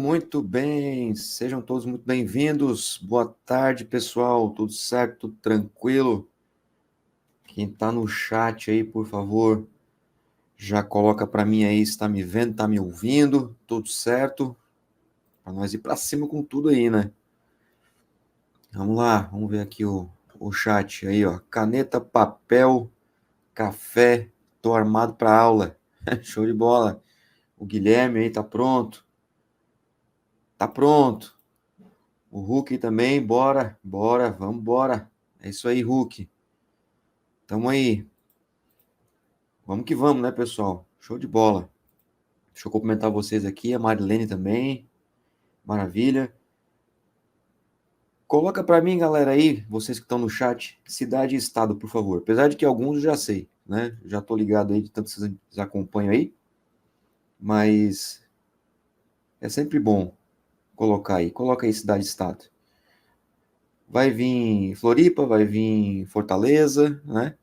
Muito bem. Sejam todos muito bem-vindos. Boa tarde, pessoal. Tudo certo? Tudo tranquilo? Quem está no chat aí, por favor, já coloca para mim aí se está me vendo, está me ouvindo. Tudo certo? Para nós ir para cima com tudo aí, né? Vamos lá, vamos ver aqui o chat aí, ó. Caneta, papel, café. Tô armado para aula. Show de bola. O Guilherme aí tá pronto. Tá pronto. O Hulk também, bora, vamos embora. É isso aí, Hulk. Tamo aí. Vamos que vamos, né, pessoal? Show de bola. Deixa eu cumprimentar vocês aqui, a Marilene também. Maravilha. Coloca para mim, galera aí, vocês que estão no chat, cidade e estado, por favor. Apesar de que alguns eu já sei, né? Já tô ligado aí de tanto que vocês acompanham aí. Mas é sempre bom colocar aí. Coloca aí cidade e estado. Vai vir Floripa, vai vir Fortaleza, né?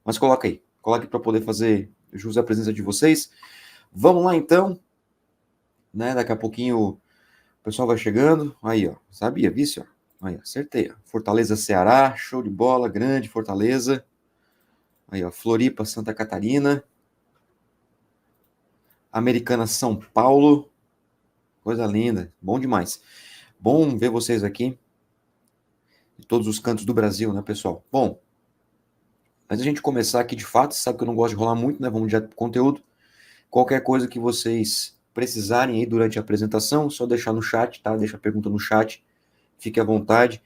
Mas coloca aí. Coloque para poder fazer jus à presença de vocês. Vamos lá então, né? Daqui a pouquinho o pessoal vai chegando. Aí, ó. Sabia, vício? Aí, acertei. Ó. Fortaleza, Ceará, show de bola, grande Fortaleza. Aí, ó. Floripa, Santa Catarina. Americana, São Paulo. Coisa linda, bom demais. Bom ver vocês aqui de todos os cantos do Brasil, né, pessoal? Bom, antes a gente começar aqui de fato, sabe que eu não gosto de rolar muito, né? Vamos direto pro conteúdo. Qualquer coisa que vocês precisarem aí durante a apresentação, só deixar no chat, tá? Deixa a pergunta no chat, fique à vontade.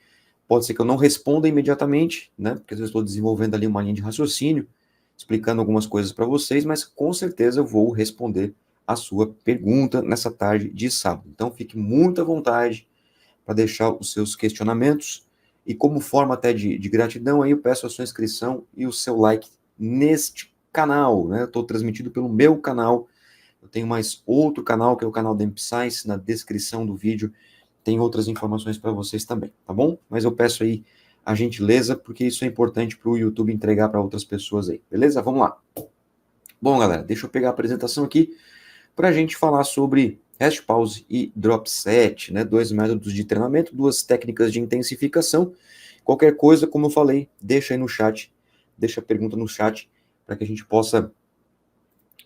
Pode ser que eu não responda imediatamente, né? Porque às vezes estou desenvolvendo ali uma linha de raciocínio, explicando algumas coisas para vocês, mas com certeza eu vou responder a sua pergunta nessa tarde de sábado. Então fique muito à vontade para deixar os seus questionamentos. E como forma até de gratidão, aí eu peço a sua inscrição e o seu like neste canal, né? Estou transmitido pelo meu canal. Eu tenho mais outro canal, que é o canal da Emp Science. Na descrição do vídeo tem outras informações para vocês também, tá bom? Mas eu peço aí a gentileza, porque isso é importante para o YouTube entregar para outras pessoas aí, beleza? Vamos lá. Bom, galera, deixa eu pegar a apresentação aqui para a gente falar sobre Rest Pause e Drop Set, né? Dois métodos de treinamento, duas técnicas de intensificação. Qualquer coisa, como eu falei, deixa aí no chat, deixa a pergunta no chat para que a gente possa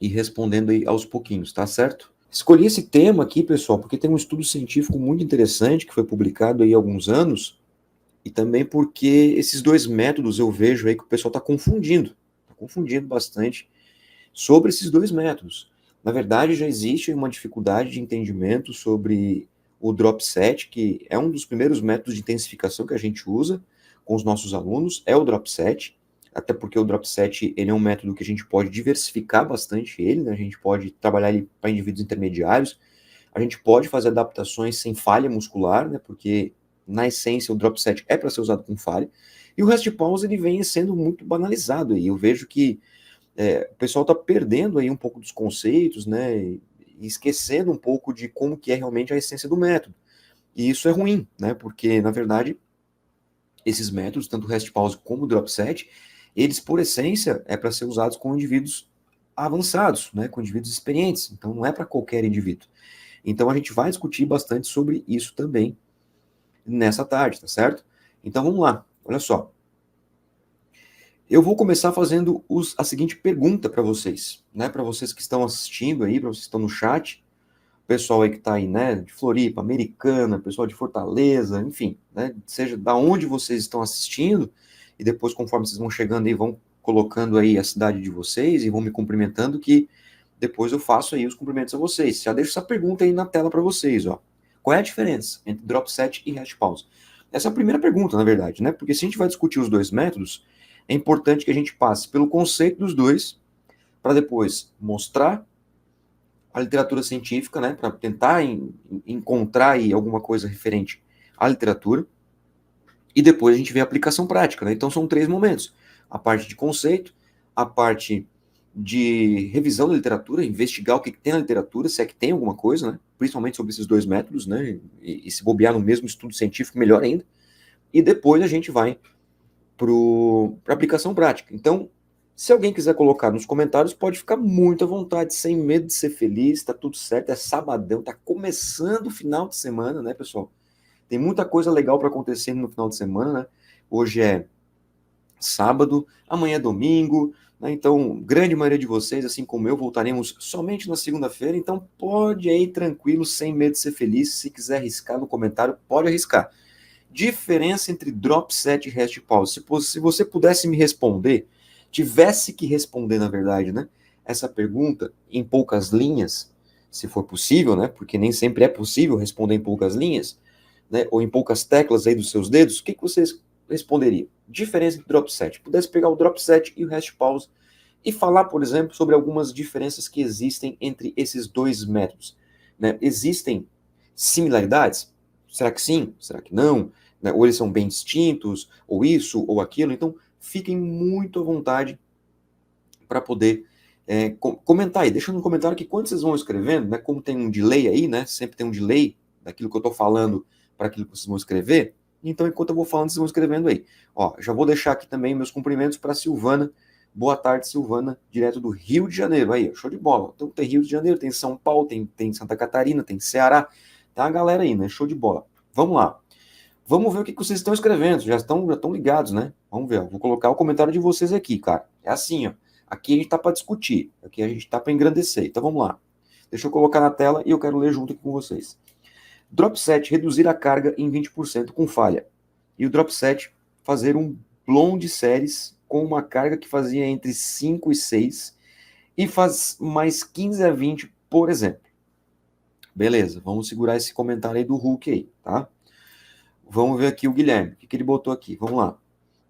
ir respondendo aí aos pouquinhos, tá certo? Escolhi esse tema aqui, pessoal, porque tem um estudo científico muito interessante que foi publicado aí há alguns anos e também porque esses dois métodos eu vejo aí que o pessoal está confundindo bastante sobre esses dois métodos. Na verdade, já existe uma dificuldade de entendimento sobre o drop set, que é um dos primeiros métodos de intensificação que a gente usa com os nossos alunos, é o drop set, até porque o drop set ele é um método que a gente pode diversificar bastante ele, né? A gente pode trabalhar ele para indivíduos intermediários, a gente pode fazer adaptações sem falha muscular, né? Porque na essência o drop set é para ser usado com falha, e o rest pause ele vem sendo muito banalizado aí. Eu vejo que o pessoal está perdendo aí um pouco dos conceitos, né, e esquecendo um pouco de como que é realmente a essência do método. E isso é ruim, né, porque, na verdade, esses métodos, tanto o rest pause como o drop set, eles, por essência, é para ser usados com indivíduos avançados, né, com indivíduos experientes. Então, não é para qualquer indivíduo. Então, a gente vai discutir bastante sobre isso também nessa tarde, tá certo? Então, vamos lá. Olha só. Eu vou começar fazendo a seguinte pergunta para vocês, né? Para vocês que estão assistindo aí, para vocês que estão no chat, pessoal aí que está aí, né? De Floripa, Americana, pessoal de Fortaleza, enfim, né? Seja da onde vocês estão assistindo, e depois, conforme vocês vão chegando aí, vão colocando aí a cidade de vocês e vão me cumprimentando, que depois eu faço aí os cumprimentos a vocês. Já deixo essa pergunta aí na tela para vocês, ó. Qual é a diferença entre drop set e rest pause? Essa é a primeira pergunta, na verdade, né? Porque se a gente vai discutir os dois métodos, é importante que a gente passe pelo conceito dos dois, para depois mostrar a literatura científica, né, para tentar encontrar aí alguma coisa referente à literatura, e depois a gente vê a aplicação prática, né? Então são três momentos: a parte de conceito, a parte de revisão da literatura, investigar o que tem na literatura, se é que tem alguma coisa, né, principalmente sobre esses dois métodos, né, e se bobear no mesmo estudo científico, melhor ainda, e depois a gente vai para a aplicação prática. Então, Se alguém quiser colocar nos comentários, pode ficar muito à vontade, sem medo de ser feliz, tá tudo certo, é sabadão, tá começando o final de semana, né, pessoal? Tem muita coisa legal para acontecer no final de semana, né? Hoje é sábado, amanhã é domingo, né? Então, grande maioria de vocês, assim como eu, voltaremos somente na segunda-feira, então pode ir tranquilo, sem medo de ser feliz. Se quiser arriscar no comentário, pode arriscar. Diferença entre drop set e rest pause. Se você pudesse me responder, tivesse que responder, na verdade, né? Essa pergunta em poucas linhas, se for possível, né? Porque nem sempre é possível responder em poucas linhas, né? Ou em poucas teclas aí dos seus dedos, o que vocês responderiam? Diferença entre drop set. Pudesse pegar o drop set e o rest pause e falar, por exemplo, sobre algumas diferenças que existem entre esses dois métodos, né? Existem similaridades? Será que sim? Será que não? Né? Ou eles são bem distintos, ou isso, ou aquilo. Então, fiquem muito à vontade para poder comentar aí. Deixa no comentário que quando vocês vão escrevendo, né, como tem um delay aí, né, sempre tem um delay daquilo que eu estou falando para aquilo que vocês vão escrever, então enquanto eu vou falando, vocês vão escrevendo aí. Ó, já vou deixar aqui também meus cumprimentos para Silvana. Boa tarde, Silvana, direto do Rio de Janeiro. Aí, show de bola. Então tem Rio de Janeiro, tem São Paulo, tem Santa Catarina, tem Ceará. Tá a galera aí, né? Show de bola. Vamos lá. Vamos ver o que vocês estão escrevendo. Já estão ligados, né? Vamos ver. Vou colocar o comentário de vocês aqui, cara. É assim, ó. Aqui a gente tá para discutir. Aqui a gente tá para engrandecer. Então vamos lá. Deixa eu colocar na tela e eu quero ler junto aqui com vocês. Drop set, reduzir a carga em 20% com falha. E o drop set, fazer um blown de séries com uma carga que fazia entre 5 e 6 e faz mais 15 a 20, por exemplo. Beleza, vamos segurar esse comentário aí do Hulk aí, tá? Vamos ver aqui o Guilherme. O que ele botou aqui? Vamos lá.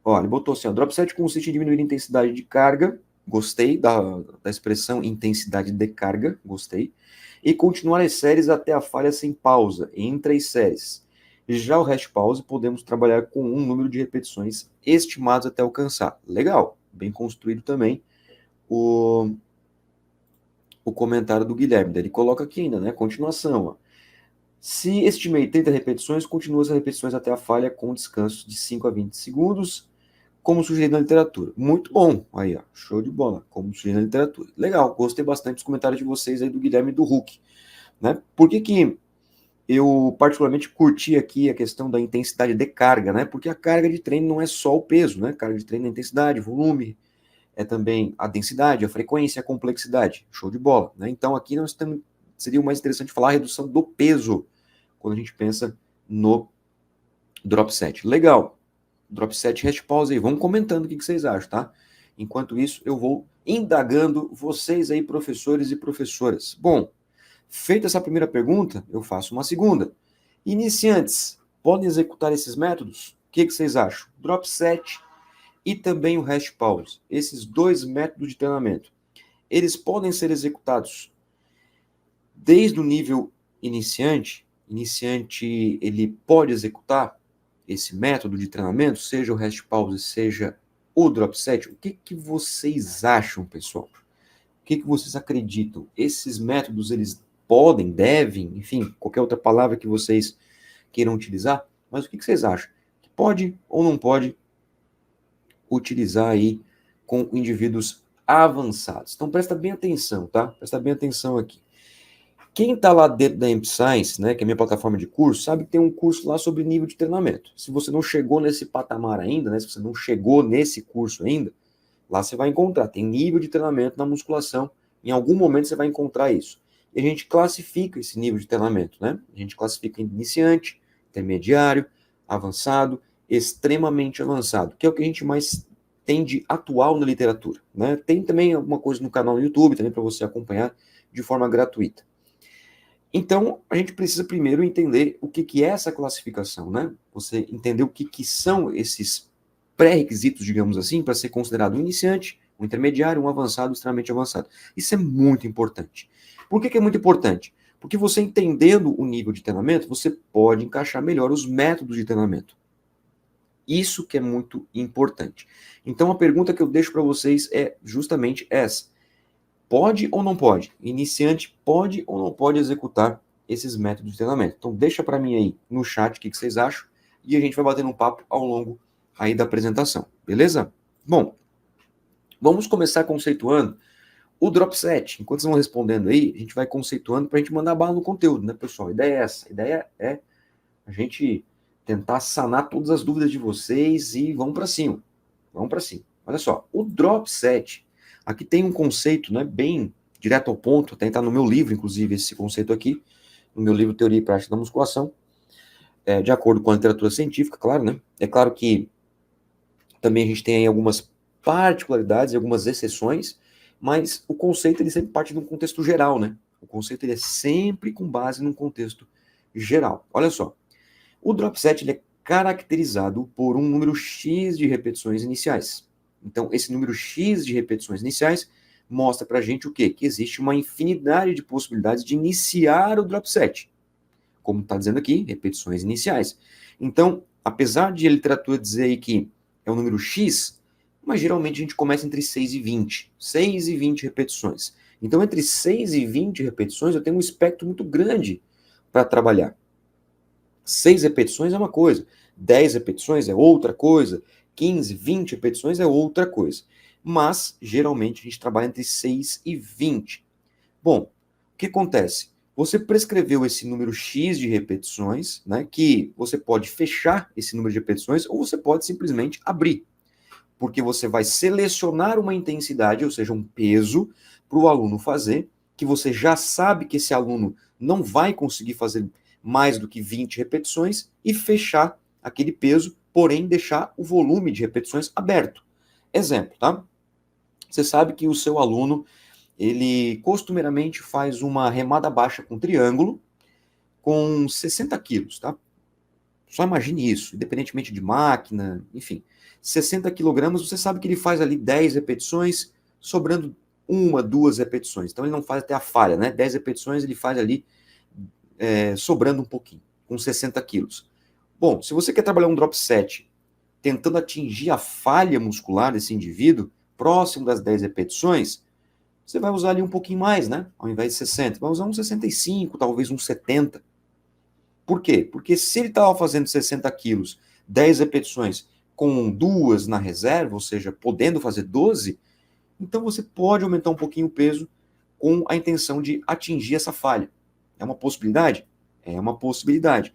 Ó, ele botou assim, ó, drop set consiste em diminuir a intensidade de carga, gostei da expressão intensidade de carga, gostei, e continuar as séries até a falha sem pausa, entre as séries. Já o rest pause, podemos trabalhar com um número de repetições estimados até alcançar. Legal, bem construído também o comentário do Guilherme. Ele coloca aqui ainda, né, continuação, ó. Se estimei 30 repetições, continua as repetições até a falha com descanso de 5 a 20 segundos, como sugerido na literatura. Muito bom. Aí, ó, show de bola. Como sugerido na literatura. Legal, gostei bastante dos comentários de vocês aí do Guilherme e do Hulk. Né? Por que eu particularmente curti aqui a questão da intensidade de carga, né? Porque a carga de treino não é só o peso, né? Carga de treino é intensidade, volume, é também a densidade, a frequência, a complexidade. Show de bola. Né? Então aqui nós temos, seria o mais interessante falar a redução do peso quando a gente pensa no drop set. Legal. Drop set, rest pause aí. Vamos comentando o que vocês acham, tá? Enquanto isso, eu vou indagando vocês aí, professores e professoras. Bom, feita essa primeira pergunta, eu faço uma segunda. Iniciantes, podem executar esses métodos? O que vocês acham? Drop set e também o rest pause. Esses dois métodos de treinamento, eles podem ser executados desde o nível iniciante. Iniciante, ele pode executar esse método de treinamento, seja o rest pause, seja o drop set. O que vocês acham, pessoal? O que vocês acreditam? Esses métodos, eles podem, devem, enfim, qualquer outra palavra que vocês queiram utilizar, mas o que vocês acham? Que pode ou não pode utilizar aí com indivíduos avançados? Então presta bem atenção, tá? Presta bem atenção aqui. Quem está lá dentro da Amp Science, né, que é a minha plataforma de curso, sabe que tem um curso lá sobre nível de treinamento. Se você não chegou nesse patamar ainda, né, se você não chegou nesse curso ainda, lá você vai encontrar, tem nível de treinamento na musculação, em algum momento você vai encontrar isso. E a gente classifica esse nível de treinamento, né? A gente classifica em iniciante, intermediário, avançado, extremamente avançado, que é o que a gente mais tem de atual na literatura, né? Tem também alguma coisa no canal no YouTube também para você acompanhar de forma gratuita. Então, a gente precisa primeiro entender o que é essa classificação, né? Você entender o que são esses pré-requisitos, digamos assim, para ser considerado um iniciante, um intermediário, um avançado, extremamente avançado. Isso é muito importante. Por que é muito importante? Porque você entendendo o nível de treinamento, você pode encaixar melhor os métodos de treinamento. Isso que é muito importante. Então, a pergunta que eu deixo para vocês é justamente essa. Pode ou não pode? Iniciante pode ou não pode executar esses métodos de treinamento? Então deixa para mim aí no chat o que vocês acham e a gente vai batendo um papo ao longo aí da apresentação, beleza? Bom, Vamos começar conceituando o drop set. Enquanto vocês vão respondendo aí, a gente vai conceituando para a gente mandar bala no conteúdo, né, pessoal? A ideia é essa. A ideia é a gente tentar sanar todas as dúvidas de vocês e vamos para cima. Vamos para cima. Olha só, o drop set, aqui tem um conceito, né, bem direto ao ponto, até está no meu livro, inclusive, esse conceito aqui, no meu livro Teoria e Prática da Musculação, de acordo com a literatura científica, claro, né? É claro que também a gente tem aí algumas particularidades e algumas exceções, mas o conceito ele sempre parte de um contexto geral, né? O conceito ele é sempre com base num contexto geral. Olha só, o drop set ele é caracterizado por um número X de repetições iniciais. Então, esse número X de repetições iniciais mostra pra gente o quê? Que existe uma infinidade de possibilidades de iniciar o drop set. Como está dizendo aqui, repetições iniciais. Então, apesar de a literatura dizer aí que é um número X, mas geralmente a gente começa entre 6 e 20. 6 e 20 repetições. Então, entre 6 e 20 repetições, eu tenho um espectro muito grande para trabalhar. 6 repetições é uma coisa, 10 repetições é outra coisa, 15, 20 repetições é outra coisa. Mas, geralmente, a gente trabalha entre 6 e 20. Bom, o que acontece? Você prescreveu esse número X de repetições, né, que você pode fechar esse número de repetições ou você pode simplesmente abrir, porque você vai selecionar uma intensidade, ou seja, um peso, para o aluno fazer, que você já sabe que esse aluno não vai conseguir fazer mais do que 20 repetições e fechar aquele peso, porém deixar o volume de repetições aberto. Exemplo, tá? Você sabe que o seu aluno ele costumeiramente faz uma remada baixa com triângulo com 60 quilos, tá? Só imagine isso, independentemente de máquina, enfim. 60 quilogramas, você sabe que ele faz ali 10 repetições, sobrando uma, duas repetições. Então ele não faz até a falha, né? 10 repetições ele faz ali sobrando um pouquinho, com 60 quilos. Bom, se você quer trabalhar um drop set tentando atingir a falha muscular desse indivíduo, próximo das 10 repetições, você vai usar ali um pouquinho mais, né? Ao invés de 60, vai usar uns 65, talvez uns 70. Por quê? Porque se ele estava fazendo 60 quilos, 10 repetições, com duas na reserva, ou seja, podendo fazer 12, então você pode aumentar um pouquinho o peso com a intenção de atingir essa falha. É uma possibilidade? É uma possibilidade.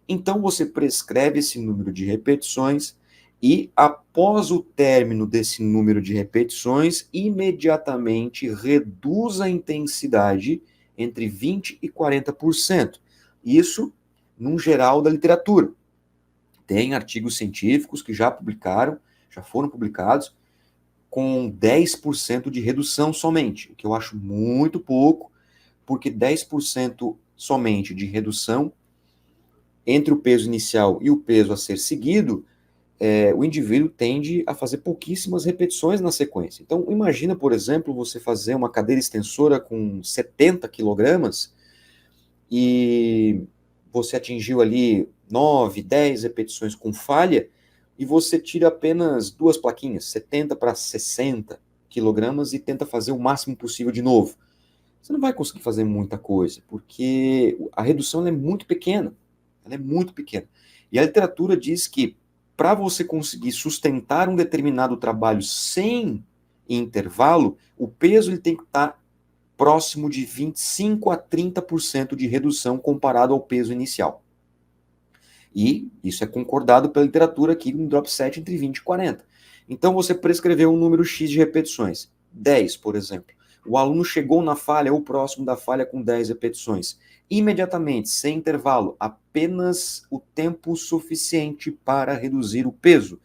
Então você prescreve esse número de repetições e, após o término desse número de repetições, imediatamente reduz a intensidade entre 20% e 40%. Isso num geral da literatura. Tem artigos científicos que já publicaram, já foram publicados, com 10% de redução somente, o que eu acho muito pouco, porque 10% somente de redução entre o peso inicial e o peso a ser seguido, o indivíduo tende a fazer pouquíssimas repetições na sequência. Então, imagina, por exemplo, você fazer uma cadeira extensora com 70 quilogramas e você atingiu ali 9, 10 repetições com falha e você tira apenas duas plaquinhas, 70 para 60 quilogramas e tenta fazer o máximo possível de novo. Você não vai conseguir fazer muita coisa, porque a redução é muito pequena. Ela é muito pequena. E a literatura diz que para você conseguir sustentar um determinado trabalho sem intervalo, o peso ele tem que estar próximo de 25 a 30% de redução comparado ao peso inicial. E isso é concordado pela literatura aqui no drop set entre 20 e 40. Então você prescreveu um número X de repetições, 10, por exemplo. O aluno chegou na falha ou próximo da falha com 10 repetições. Imediatamente, sem intervalo, apenas o tempo suficiente para reduzir o peso.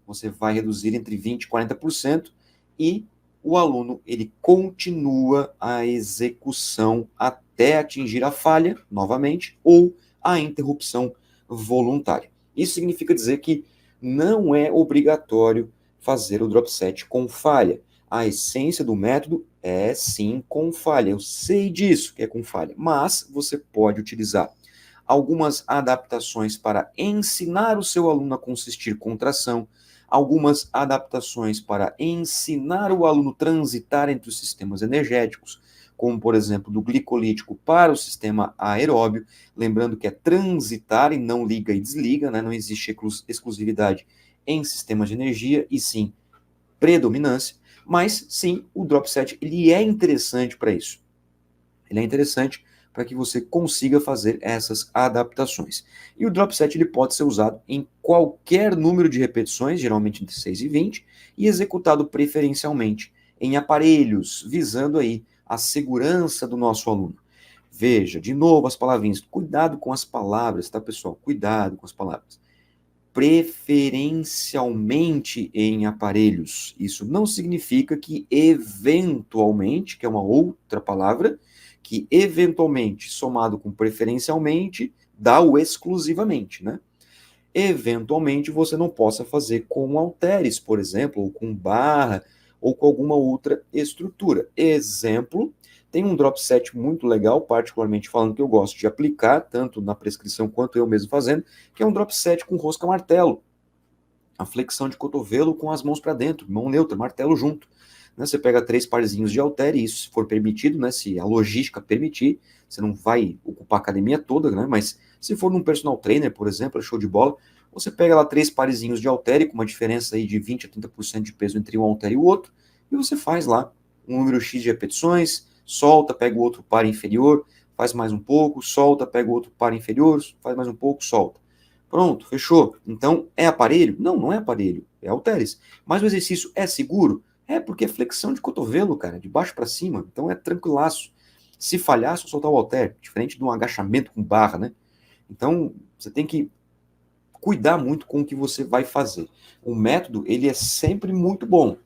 Você vai reduzir entre 20 e 40% e o aluno ele continua a execução até atingir a falha, novamente, ou a interrupção voluntária. Isso significa dizer que não é obrigatório fazer o drop set com falha. A essência do método é sim com falha. Eu sei disso que é com falha, mas você pode utilizar algumas adaptações para ensinar o seu aluno a consistir contração, algumas adaptações para ensinar o aluno a transitar entre os sistemas energéticos, como, por exemplo, do glicolítico para o sistema aeróbio, lembrando que é transitar e não liga e desliga, né? Não existe exclusividade em sistemas de energia, e sim predominância. Mas, sim, o drop set ele é interessante para isso. Ele é interessante para que você consiga fazer essas adaptações. E o drop set ele pode ser usado em qualquer número de repetições, geralmente entre 6 e 20, e executado preferencialmente em aparelhos, visando aí a segurança do nosso aluno. Veja, de novo as palavrinhas, cuidado com as palavras, tá, pessoal? Cuidado com as palavras. Preferencialmente em aparelhos. Isso não significa que eventualmente, que é uma outra palavra, que eventualmente, somado com preferencialmente, dá o exclusivamente, né? Eventualmente você não possa fazer com halteres, por exemplo, ou com barra, ou com alguma outra estrutura. Exemplo, tem um drop set muito legal, particularmente falando que eu gosto de aplicar, tanto na prescrição quanto eu mesmo fazendo, que é um drop set com rosca martelo. A flexão de cotovelo com as mãos para dentro, mão neutra, martelo junto. Né? Você pega 3 parzinhos de halter, e isso se for permitido, né? Se a logística permitir, você não vai ocupar a academia toda, né? Mas se for num personal trainer, por exemplo, é show de bola, você pega lá 3 parzinhos de halter, com uma diferença aí de 20 a 30% de peso entre um halter e o outro, e você faz lá um número X de repetições, solta, pega o outro par inferior, faz mais um pouco, solta, pega o outro par inferior, faz mais um pouco, solta. Pronto, fechou. Então, é aparelho? Não, não é aparelho, é halteres. Mas o exercício é seguro? É, porque é flexão de cotovelo, cara, de baixo para cima. Então é tranquilaço. Se falhar, é só soltar o halter, diferente de um agachamento com barra, né? Então, você tem que cuidar muito com o que você vai fazer. O método, ele é sempre muito bom,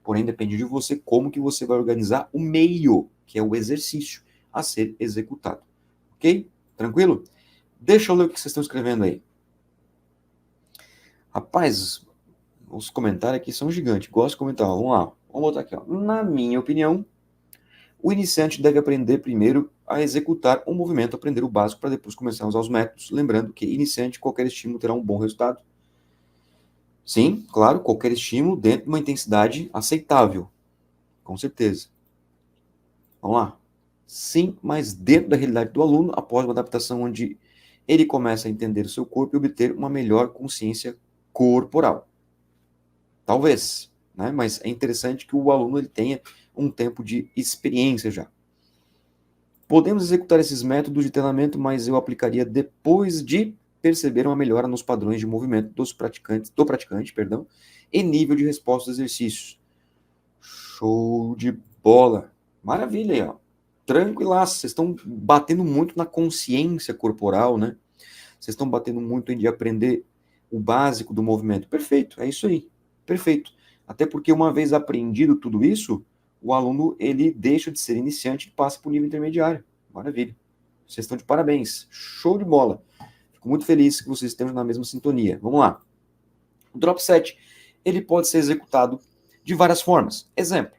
porém depende de você como que você vai organizar o meio, que é o exercício a ser executado. Ok? Tranquilo? Deixa eu ler o que vocês estão escrevendo aí. Rapaz, os comentários aqui são gigantes. Gosto de comentar. Vamos lá. Vamos botar aqui. Ó. Na minha opinião, o iniciante deve aprender primeiro a executar um movimento, aprender o básico para depois começar a usar os métodos. Lembrando que iniciante, qualquer estímulo terá um bom resultado. Sim, claro, qualquer estímulo dentro de uma intensidade aceitável. Com certeza. Vamos lá. Sim, mas dentro da realidade do aluno, após uma adaptação onde ele começa a entender o seu corpo e obter uma melhor consciência corporal. Talvez, né? Mas é interessante que o aluno ele tenha um tempo de experiência já. Podemos executar esses métodos de treinamento, mas eu aplicaria depois de perceber uma melhora nos padrões de movimento do praticante, perdão, e nível de resposta dos exercícios. Show de bola. Maravilha aí, ó. Tranquilaço. Vocês estão batendo muito na consciência corporal, né? Vocês estão batendo muito em de aprender o básico do movimento. Perfeito, é isso aí. Perfeito. Até porque uma vez aprendido tudo isso, o aluno ele deixa de ser iniciante e passa para o nível intermediário. Maravilha. Vocês estão de parabéns. Show de bola. Fico muito feliz que vocês estejam na mesma sintonia. Vamos lá. O drop set, ele pode ser executado de várias formas. Exemplo,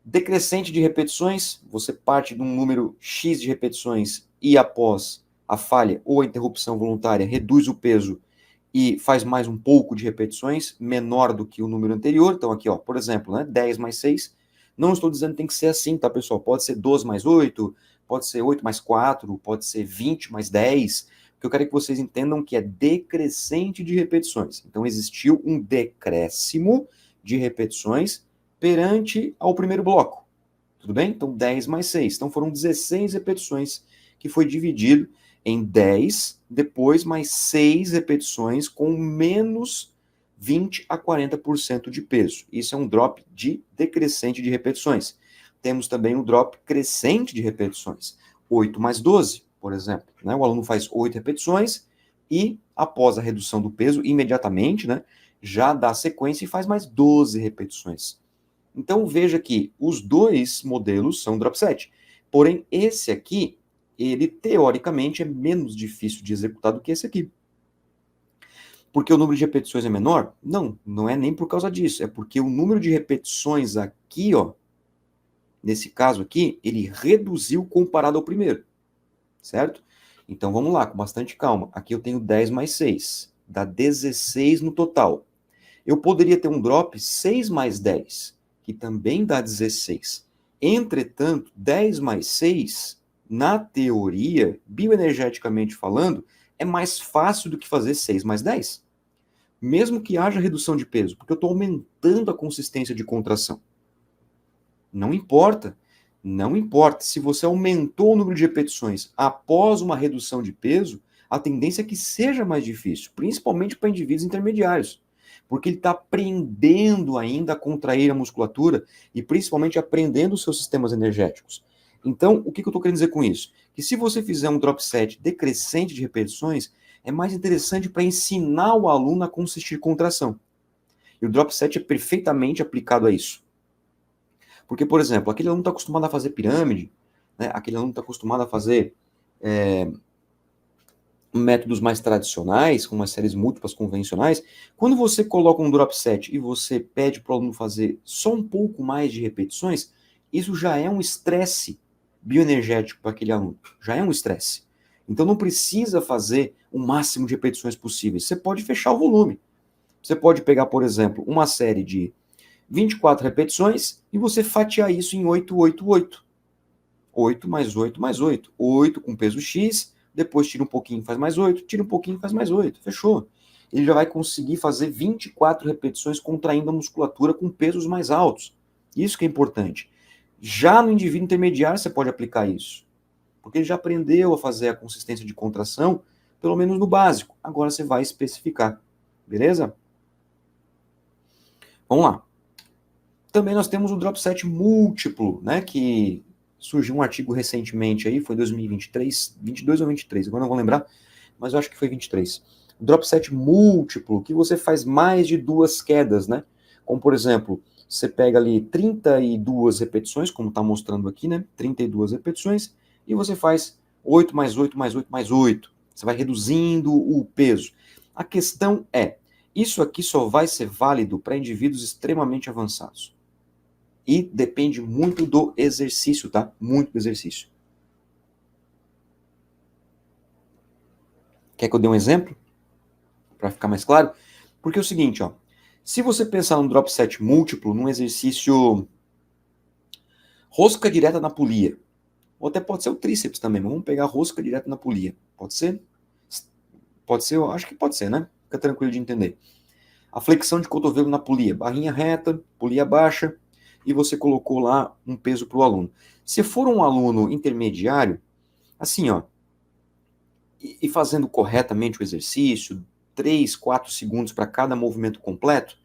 decrescente de repetições, você parte de um número X de repetições e após a falha ou a interrupção voluntária reduz o peso e faz mais um pouco de repetições, menor do que o número anterior. Então aqui, ó, por exemplo, né, 10 mais 6. Não estou dizendo que tem que ser assim, tá, pessoal? Pode ser 12 mais 8, pode ser 8 mais 4, pode ser 20 mais 10. O que eu quero é que vocês entendam que é decrescente de repetições. Então existiu um decréscimo de repetições perante ao primeiro bloco. Tudo bem? Então 10 mais 6. Então foram 16 repetições que foi dividido em 10, depois mais 6 repetições com menos 20 a 40% de peso. Isso é um drop de decrescente de repetições. Temos também um drop crescente de repetições. 8 mais 12, por exemplo. Né? O aluno faz 8 repetições e, após a redução do peso, imediatamente, né, já dá sequência e faz mais 12 repetições. Então veja que os dois modelos são drop set. Porém, esse aqui, ele teoricamente é menos difícil de executar do que esse aqui. Porque o número de repetições é menor? Não, não é nem por causa disso. É porque o número de repetições aqui, ó, nesse caso aqui, ele reduziu comparado ao primeiro. Certo? Então vamos lá, com bastante calma. Aqui eu tenho 10 mais 6. Dá 16 no total. Eu poderia ter um drop 6 mais 10, que também dá 16. Entretanto, 10 mais 6, na teoria, bioenergeticamente falando, é mais fácil do que fazer 6 mais 10. Mesmo que haja redução de peso, porque eu estou aumentando a consistência de contração. Não importa. Não importa. Se você aumentou o número de repetições após uma redução de peso, a tendência é que seja mais difícil, principalmente para indivíduos intermediários, porque ele está aprendendo ainda a contrair a musculatura e principalmente aprendendo os seus sistemas energéticos. Então, o que eu estou querendo dizer com isso? Que se você fizer um drop set decrescente de repetições, é mais interessante para ensinar o aluno a consistir contração. E o drop set é perfeitamente aplicado a isso. Porque, por exemplo, aquele aluno está acostumado a fazer pirâmide, né? Aquele aluno está acostumado a fazer métodos mais tradicionais, com umas séries múltiplas convencionais. Quando você coloca um drop set e você pede para o aluno fazer só um pouco mais de repetições, isso já é um estresse bioenergético para aquele aluno. Já é um estresse. Então não precisa fazer o máximo de repetições possíveis. Você pode fechar o volume. Você pode pegar, por exemplo, uma série de 24 repetições e você fatiar isso em 8, 8, 8. 8 mais 8 mais 8. 8 com peso X, depois tira um pouquinho, faz mais 8, tira um pouquinho, faz mais 8. Fechou. Ele já vai conseguir fazer 24 repetições contraindo a musculatura com pesos mais altos. Isso que é importante. Já no indivíduo intermediário você pode aplicar isso. Porque ele já aprendeu a fazer a consistência de contração, pelo menos no básico. Agora você vai especificar. Beleza? Vamos lá. Também nós temos o drop set múltiplo, né, que surgiu um artigo recentemente aí, foi em 2023, 22 ou 23, agora não vou lembrar, mas eu acho que foi 23. O drop set múltiplo, que você faz mais de 2 quedas, né? Como, por exemplo, você pega ali 32 repetições, como está mostrando aqui, né? 32 repetições, e você faz 8 mais 8 mais 8 mais 8. Você vai reduzindo o peso. A questão é, isso aqui só vai ser válido para indivíduos extremamente avançados. E depende muito do exercício, tá? Muito do exercício. Quer que eu dê um exemplo? Para ficar mais claro? Porque é o seguinte, ó. Se você pensar num drop set múltiplo, num exercício rosca direta na polia, ou até pode ser o tríceps também, mas vamos pegar rosca direta na polia. Pode ser? Pode ser, eu acho que pode ser, né? Fica tranquilo de entender. A flexão de cotovelo na polia, barrinha reta, polia baixa, e você colocou lá um peso para o aluno. Se for um aluno intermediário, assim, ó, e fazendo corretamente o exercício, 3, 4 segundos para cada movimento completo,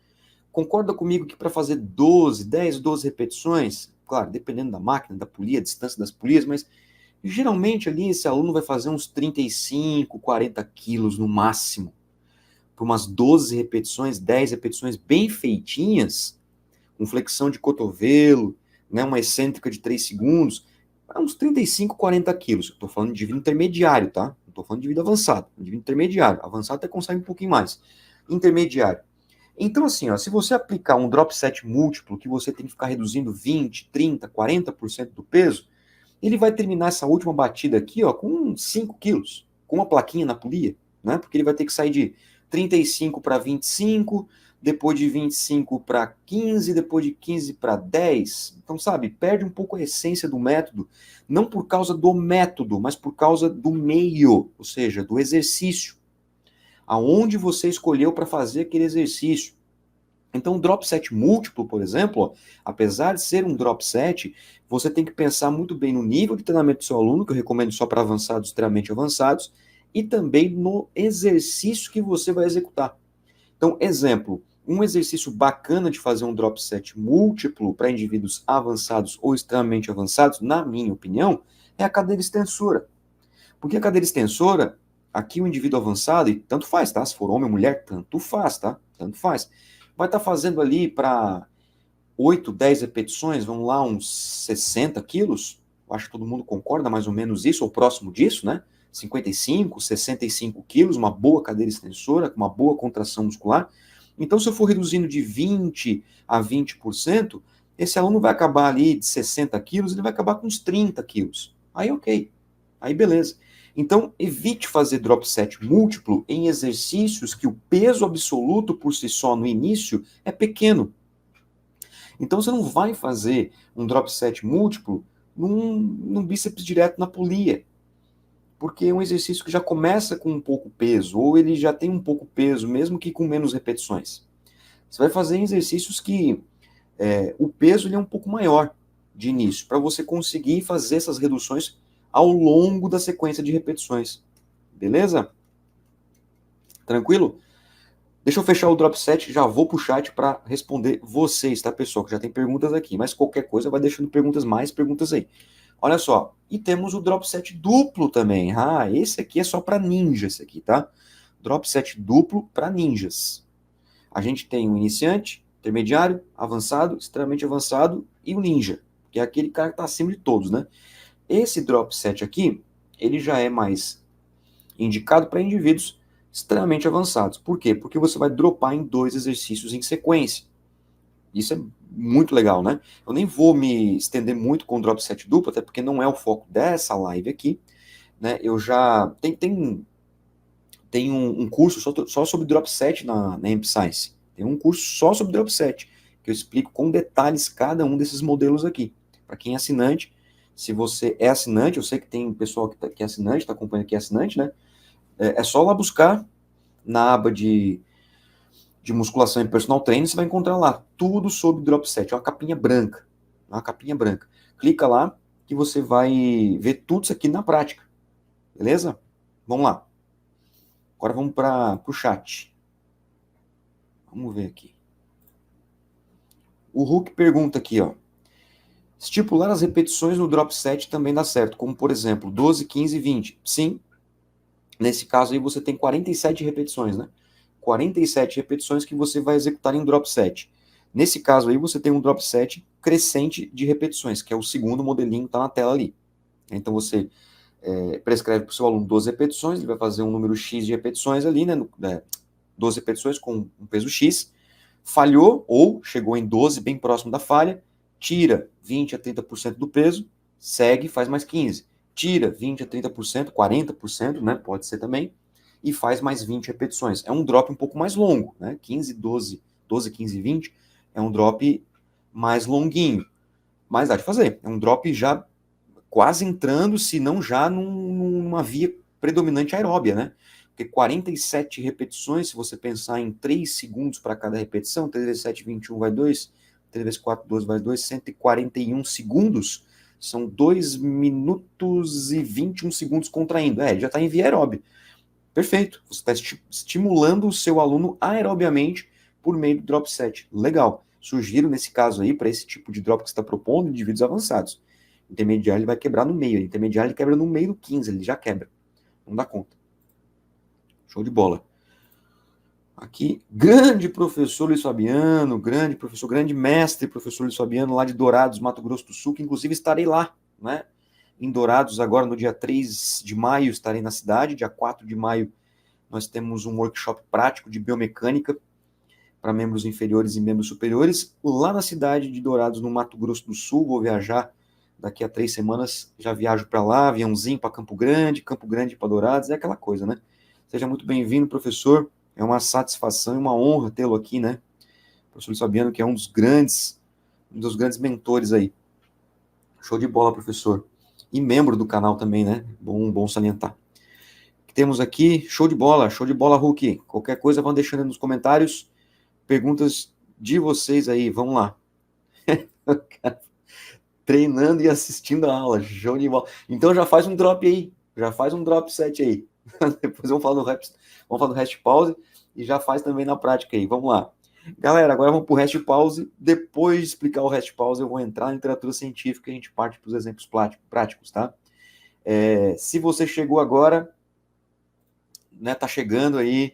concorda comigo que para fazer 12, 10, 12 repetições, claro, dependendo da máquina, da polia, a distância das polias, mas geralmente ali esse aluno vai fazer uns 35, 40 quilos no máximo. Por umas 12 repetições, 10 repetições bem feitinhas, com flexão de cotovelo, né, uma excêntrica de 3 segundos, uns 35, 40 quilos. Estou falando de indivíduo intermediário, tá? Não estou falando de indivíduo avançado. Indivíduo intermediário. Avançado até consegue um pouquinho mais. Intermediário. Então, assim, ó, se você aplicar um drop set múltiplo, que você tem que ficar reduzindo 20, 30, 40% do peso, ele vai terminar essa última batida aqui, ó, com 5 quilos, com uma plaquinha na polia, né? Porque ele vai ter que sair de 35 para 25, depois de 25 para 15, depois de 15 para 10. Então, sabe, perde um pouco a essência do método, não por causa do método, mas por causa do meio, ou seja, do exercício. Aonde você escolheu para fazer aquele exercício. Então, o drop set múltiplo, por exemplo, ó, apesar de ser um drop set, você tem que pensar muito bem no nível de treinamento do seu aluno, que eu recomendo só para avançados, extremamente avançados, e também no exercício que você vai executar. Então, exemplo, um exercício bacana de fazer um drop set múltiplo para indivíduos avançados ou extremamente avançados, na minha opinião, é a cadeira extensora. Porque a cadeira extensora, aqui o indivíduo avançado, e tanto faz, tá? Se for homem ou mulher, tanto faz, tá? Tanto faz. Vai estar fazendo ali para 8, 10 repetições, vamos lá, uns 60 quilos. Eu acho que todo mundo concorda mais ou menos isso, ou próximo disso, né? 55, 65 quilos, uma boa cadeira extensora, com uma boa contração muscular. Então, se eu for reduzindo de 20 a 20%, esse aluno vai acabar ali de 60 quilos, ele vai acabar com uns 30 quilos. Aí, ok. Aí, beleza. Então, evite fazer drop set múltiplo em exercícios que o peso absoluto por si só no início é pequeno. Então, você não vai fazer um drop set múltiplo num bíceps direto na polia, porque é um exercício que já começa com um pouco peso, ou ele já tem um pouco peso, mesmo que com menos repetições. Você vai fazer exercícios que o peso ele é um pouco maior. de início, para você conseguir fazer essas reduções ao longo da sequência de repetições. Beleza? Tranquilo? Deixa eu fechar o drop set, já vou pro chat para responder vocês, tá, pessoal? Que já tem perguntas aqui, mas qualquer coisa vai deixando mais perguntas aí. Olha só, e temos o drop set duplo também. Ah, esse aqui é só para ninja, esse aqui, tá? Drop set duplo para ninjas. A gente tem o iniciante, intermediário, avançado, extremamente avançado e o ninja, que é aquele cara que está acima de todos, né? Esse drop set aqui, ele já é mais indicado para indivíduos extremamente avançados. Por quê? Porque você vai dropar em 2 exercícios em sequência. Isso é muito legal, né? Eu nem vou me estender muito com o drop set duplo, até porque não é o foco dessa live aqui, né? Eu já tem um curso só sobre drop set na Amp Science. Tem um curso só sobre drop set, que eu explico com detalhes cada um desses modelos aqui. Para quem é assinante, se você é assinante, eu sei que tem pessoal que é assinante, está acompanhando que é assinante, né? É só lá buscar na aba de musculação e personal training, você vai encontrar lá tudo sobre drop set. É uma capinha branca. Uma capinha branca. Clica lá que você vai ver tudo isso aqui na prática. Beleza? Vamos lá. Agora vamos para o chat. Vamos ver aqui. O Hulk pergunta aqui, ó. Estipular as repetições no drop set também dá certo, como por exemplo, 12, 15 e 20. Sim, nesse caso aí você tem 47 repetições, né? 47 repetições que você vai executar em drop set. Nesse caso aí você tem um drop set crescente de repetições, que é o segundo modelinho que está na tela ali. Então você prescreve para o seu aluno 12 repetições, ele vai fazer um número X de repetições ali, né? 12 repetições com um peso X, falhou ou chegou em 12, bem próximo da falha, tira 20 a 30% do peso, segue, faz mais 15. Tira 20 a 30%, 40%, né, pode ser também, e faz mais 20 repetições. É um drop um pouco mais longo, né? 15, 12, 12, 15 e 20 é um drop mais longuinho, mas dá de fazer. É um drop já quase entrando, se não já numa via predominante aeróbia, né? Porque 47 repetições, se você pensar em 3 segundos para cada repetição, 3 vezes 7, 21 vai 2, 3 vezes 4, 12 vai 2, 141 segundos, são 2 minutos e 21 segundos contraindo. Já está em via aeróbia. Perfeito, você está estimulando o seu aluno aerobiamente por meio do drop set. Legal. Sugiro, nesse caso aí, para esse tipo de drop que você está propondo, indivíduos avançados. Intermediário ele vai quebrar no meio. Intermediário ele quebra no meio do 15, ele já quebra. Não dá conta. Show de bola. Aqui, grande professor Luiz Fabiano, grande professor, grande mestre professor Luiz Fabiano, lá de Dourados, Mato Grosso do Sul, que inclusive estarei lá, né? Em Dourados, agora no dia 3 de maio, estarei na cidade. Dia 4 de maio, nós temos um workshop prático de biomecânica para membros inferiores e membros superiores, lá na cidade de Dourados, no Mato Grosso do Sul. Vou viajar daqui a 3 semanas, já viajo para lá, aviãozinho para Campo Grande para Dourados, é aquela coisa, né? Seja muito bem-vindo, professor. É uma satisfação e uma honra tê-lo aqui, né? O professor Luiz Fabiano, que é um dos grandes mentores aí. Show de bola, professor. E membro do canal também, né? Bom salientar. Que temos aqui, show de bola, Hulk. Qualquer coisa, vão deixando aí nos comentários. Perguntas de vocês aí, vamos lá. Treinando e assistindo a aula, show de bola. Então já faz um drop aí, já faz um drop set aí. Depois vamos falar do rest pause e já faz também na prática aí, vamos lá. Galera, agora vamos para o rest pause. Depois de explicar o rest pause, eu vou entrar na literatura científica e a gente parte para os exemplos práticos, tá? Se você chegou agora, né, tá chegando aí,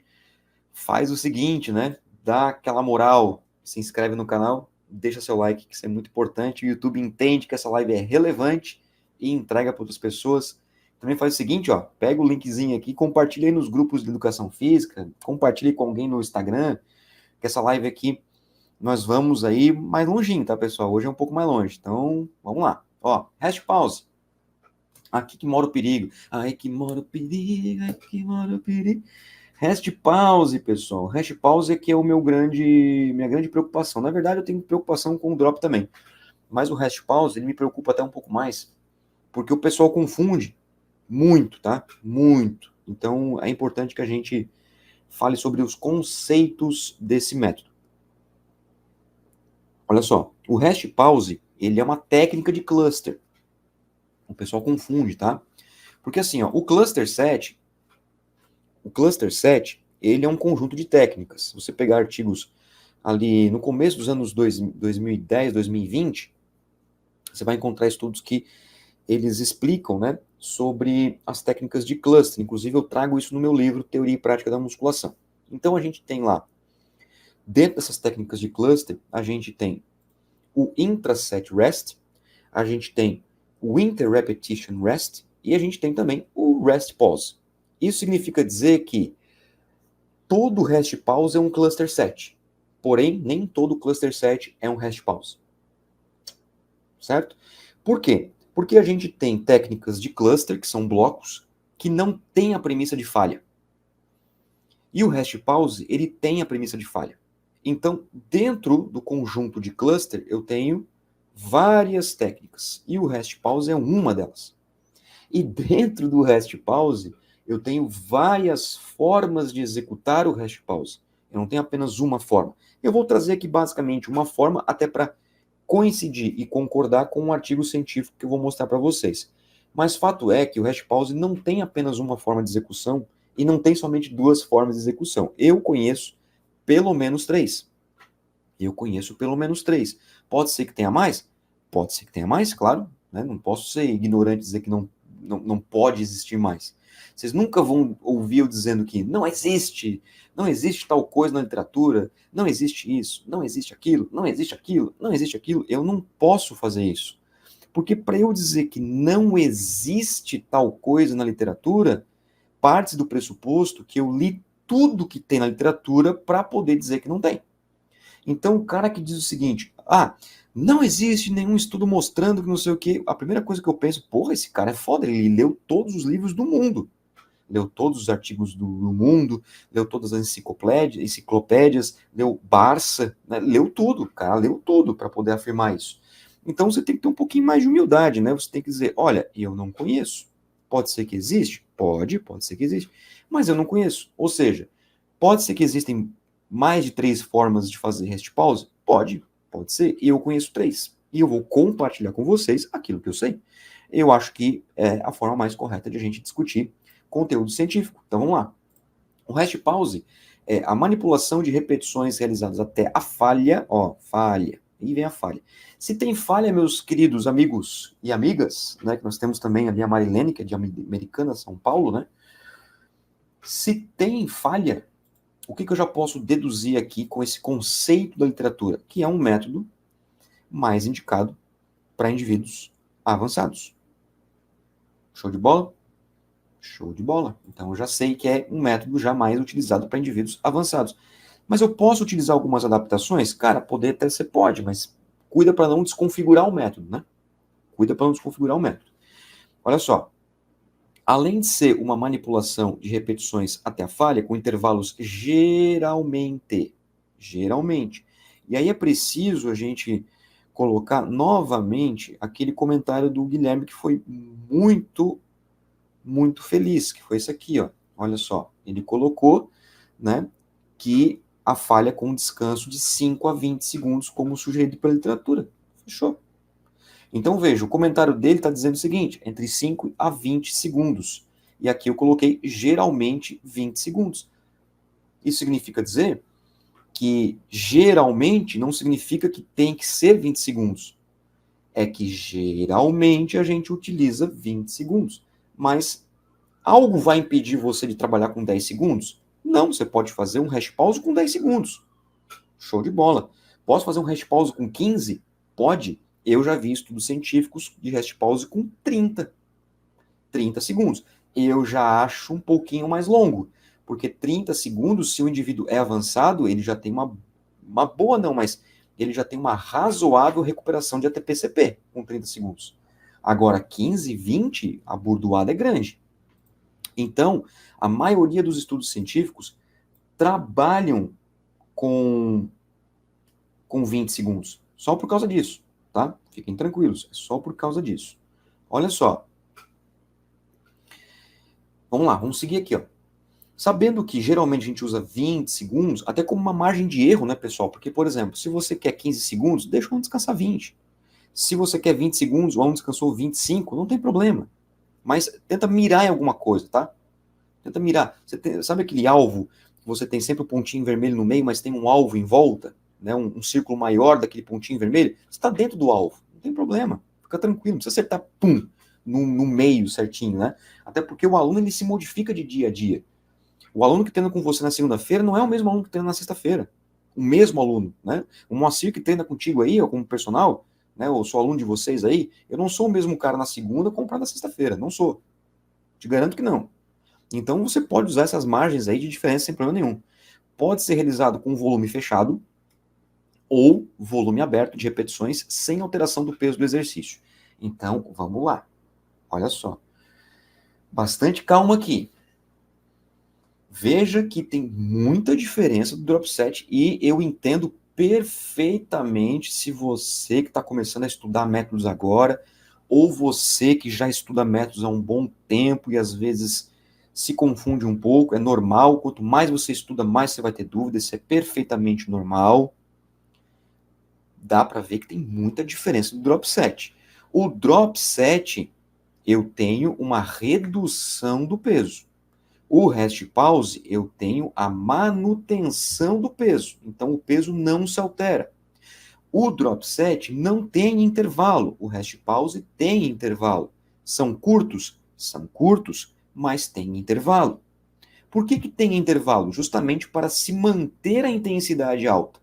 faz o seguinte, né? Dá aquela moral, se inscreve no canal, deixa seu like, que isso é muito importante. O YouTube entende que essa live é relevante e entrega para outras pessoas. Também faz o seguinte, ó, pega o linkzinho aqui, compartilha aí nos grupos de educação física, compartilha com alguém no Instagram, que essa live aqui, nós vamos aí mais longinho, tá, pessoal? Hoje é um pouco mais longe, então, vamos lá. Ó, rest pause. Aqui que mora o perigo. Aí que mora o perigo, aí que mora o perigo. Rest pause, pessoal. Rest pause é que é minha grande preocupação. Na verdade, eu tenho preocupação com o drop também. Mas o rest pause, ele me preocupa até um pouco mais, porque o pessoal confunde muito, tá? Muito. Então, é importante que a gente fale sobre os conceitos desse método. Olha só, o rest pause, Ele é uma técnica de cluster. O pessoal confunde, tá? Porque assim, ó, o cluster set, ele é um conjunto de técnicas. Se você pegar artigos ali no começo dos anos 2010, 2020, você vai encontrar estudos que eles explicam, né, sobre as técnicas de cluster. Inclusive, eu trago isso no meu livro, Teoria e Prática da Musculação. Então, a gente tem lá, dentro dessas técnicas de cluster, a gente tem o intraset rest, a gente tem o inter-repetition rest, e a gente tem também o rest pause. Isso significa dizer que todo rest pause é um cluster set. Porém, nem todo cluster set é um rest pause. Certo? Por quê? Porque a gente tem técnicas de cluster, que são blocos, que não têm a premissa de falha. E o rest pause, ele tem a premissa de falha. Então, dentro do conjunto de cluster, eu tenho várias técnicas. E o rest pause é uma delas. E dentro do rest pause, eu tenho várias formas de executar o rest pause. Eu não tenho apenas uma forma. Eu vou trazer aqui basicamente uma forma até para coincidir e concordar com um artigo científico que eu vou mostrar para vocês. Mas fato é que o rest pause não tem apenas uma forma de execução e não tem somente duas formas de execução. Eu conheço pelo menos três. Pode ser que tenha mais? Pode ser que tenha mais, claro. Né? Não posso ser ignorante e dizer que não pode existir mais. Vocês nunca vão ouvir eu dizendo que não existe tal coisa na literatura, não existe isso, não existe aquilo, não existe aquilo, não existe aquilo. Eu não posso fazer isso. Porque para eu dizer que não existe tal coisa na literatura, parte do pressuposto que eu li tudo que tem na literatura para poder dizer que não tem. Então, o cara que diz o seguinte, não existe nenhum estudo mostrando que não sei o quê, a primeira coisa que eu penso, porra, esse cara é foda, ele leu todos os livros do mundo, leu todos os artigos do mundo, leu todas as enciclopédias, leu Barça, né? Leu tudo, o cara leu tudo para poder afirmar isso. Então, você tem que ter um pouquinho mais de humildade, né? Você tem que dizer, olha, eu não conheço. Pode ser que existe? Pode ser que existe. Mas eu não conheço. Ou seja, pode ser que existem mais de 3 formas de fazer rest pause? Pode ser. E eu conheço 3. E eu vou compartilhar com vocês aquilo que eu sei. Eu acho que é a forma mais correta de a gente discutir conteúdo científico. Então vamos lá. O rest pause é a manipulação de repetições realizadas até a falha. Falha. E vem a falha. Se tem falha, meus queridos amigos e amigas, né, que nós temos também ali a Marilene, que é de Americana, São Paulo, né? Se tem falha, o que eu já posso deduzir aqui com esse conceito da literatura? Que é um método mais indicado para indivíduos avançados. Show de bola? Show de bola. Então eu já sei que é um método já mais utilizado para indivíduos avançados. Mas eu posso utilizar algumas adaptações? Cara, poder até você pode, mas cuida para não desconfigurar o método, né? Cuida para não desconfigurar o método. Olha só. Além de ser uma manipulação de repetições até a falha, com intervalos geralmente. E aí é preciso a gente colocar novamente aquele comentário do Guilherme que foi muito, muito feliz, que foi esse aqui, ó. Olha só, ele colocou, né, que a falha com descanso de 5 a 20 segundos, como sugerido pela literatura. Fechou? Então, veja, o comentário dele está dizendo o seguinte, entre 5 a 20 segundos. E aqui eu coloquei geralmente 20 segundos. Isso significa dizer que geralmente não significa que tem que ser 20 segundos. É que geralmente a gente utiliza 20 segundos. Mas algo vai impedir você de trabalhar com 10 segundos? Não, você pode fazer um rest pause com 10 segundos. Show de bola. Posso fazer um rest pause com 15? Pode. Eu já vi estudos científicos de rest pause com 30 segundos. Eu já acho um pouquinho mais longo, porque 30 segundos, se o indivíduo é avançado, ele já tem uma boa não, mas ele já tem uma razoável recuperação de ATP-CP com 30 segundos. Agora, 15, 20, a burdoada é grande. Então, a maioria dos estudos científicos trabalham com 20 segundos, só por causa disso, tá? Fiquem tranquilos, é só por causa disso. Olha só. Vamos lá, vamos seguir aqui, ó. Sabendo que geralmente a gente usa 20 segundos, até como uma margem de erro, né, pessoal? Porque, por exemplo, se você quer 15 segundos, deixa eu descansar 20. Se você quer 20 segundos, o aluno descansou 25, não tem problema. Mas tenta mirar em alguma coisa, tá? Tenta mirar. Sabe aquele alvo que você tem sempre o pontinho vermelho no meio, mas tem um alvo em volta? Né? Um círculo maior daquele pontinho vermelho? Você está dentro do alvo. Não tem problema. Fica tranquilo. Não precisa acertar, pum, no meio certinho, né? Até porque o aluno ele se modifica de dia a dia. O aluno que treina com você na segunda-feira não é o mesmo aluno que treina na sexta-feira. O mesmo aluno, né? O Moacir que treina contigo aí, ou como personal, né? Ou sou aluno de vocês aí, eu não sou o mesmo cara na segunda como na sexta-feira. Não sou. Te garanto que não. Então você pode usar essas margens aí de diferença sem problema nenhum. Pode ser realizado com volume fechado ou volume aberto de repetições sem alteração do peso do exercício. Então, vamos lá. Olha só. Bastante calma aqui. Veja que tem muita diferença do drop set e eu entendo perfeitamente se você que está começando a estudar métodos agora ou você que já estuda métodos há um bom tempo e às vezes se confunde um pouco, é normal, quanto mais você estuda, mais você vai ter dúvidas, isso é perfeitamente normal. Dá para ver que tem muita diferença do drop set. O drop set, eu tenho uma redução do peso. O rest pause, eu tenho a manutenção do peso. Então, o peso não se altera. O drop set não tem intervalo. O rest pause tem intervalo. São curtos? São curtos, mas tem intervalo. Por que tem intervalo? Justamente para se manter a intensidade alta.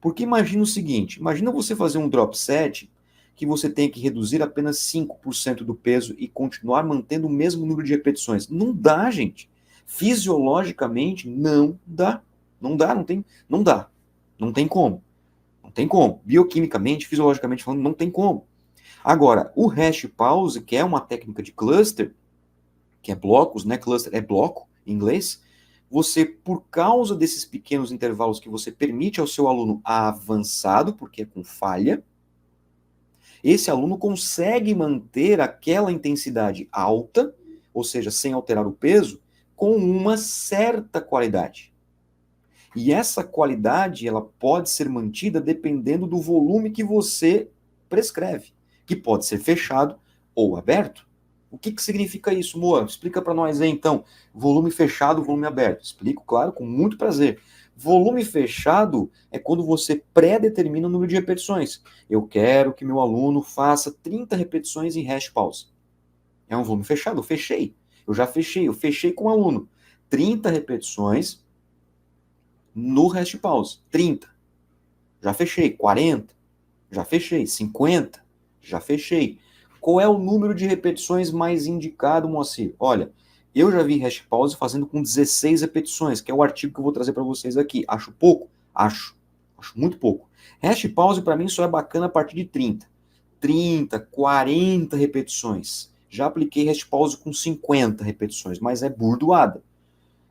Porque imagina o seguinte, imagina você fazer um drop set que você tem que reduzir apenas 5% do peso e continuar mantendo o mesmo número de repetições. Não dá, gente. Fisiologicamente, não dá. Não dá, não dá. Não tem como. Não tem como. Bioquimicamente, fisiologicamente falando, não tem como. Agora, o rest pause, que é uma técnica de cluster, que é blocos, né? Cluster é bloco, em inglês. Você, por causa desses pequenos intervalos que você permite ao seu aluno avançado, porque é com falha, esse aluno consegue manter aquela intensidade alta, ou seja, sem alterar o peso, com uma certa qualidade. E essa qualidade, ela pode ser mantida dependendo do volume que você prescreve, que pode ser fechado ou aberto. O que significa isso, Moa? Explica para nós aí, então. Volume fechado, volume aberto. Explico, claro, com muito prazer. Volume fechado é quando você pré-determina o número de repetições. Eu quero que meu aluno faça 30 repetições em rest pause. É um volume fechado, eu fechei. Eu fechei com o aluno. 30 repetições no rest pause. 30. Já fechei. 40. Já fechei. 50. Já fechei. Qual é o número de repetições mais indicado, Moacir? Olha, eu já vi rest pause fazendo com 16 repetições, que é o artigo que eu vou trazer para vocês aqui. Acho pouco? Acho muito pouco. Rest pause para mim só é bacana a partir de 30. 30, 40 repetições. Já apliquei rest pause com 50 repetições, mas é burdoada.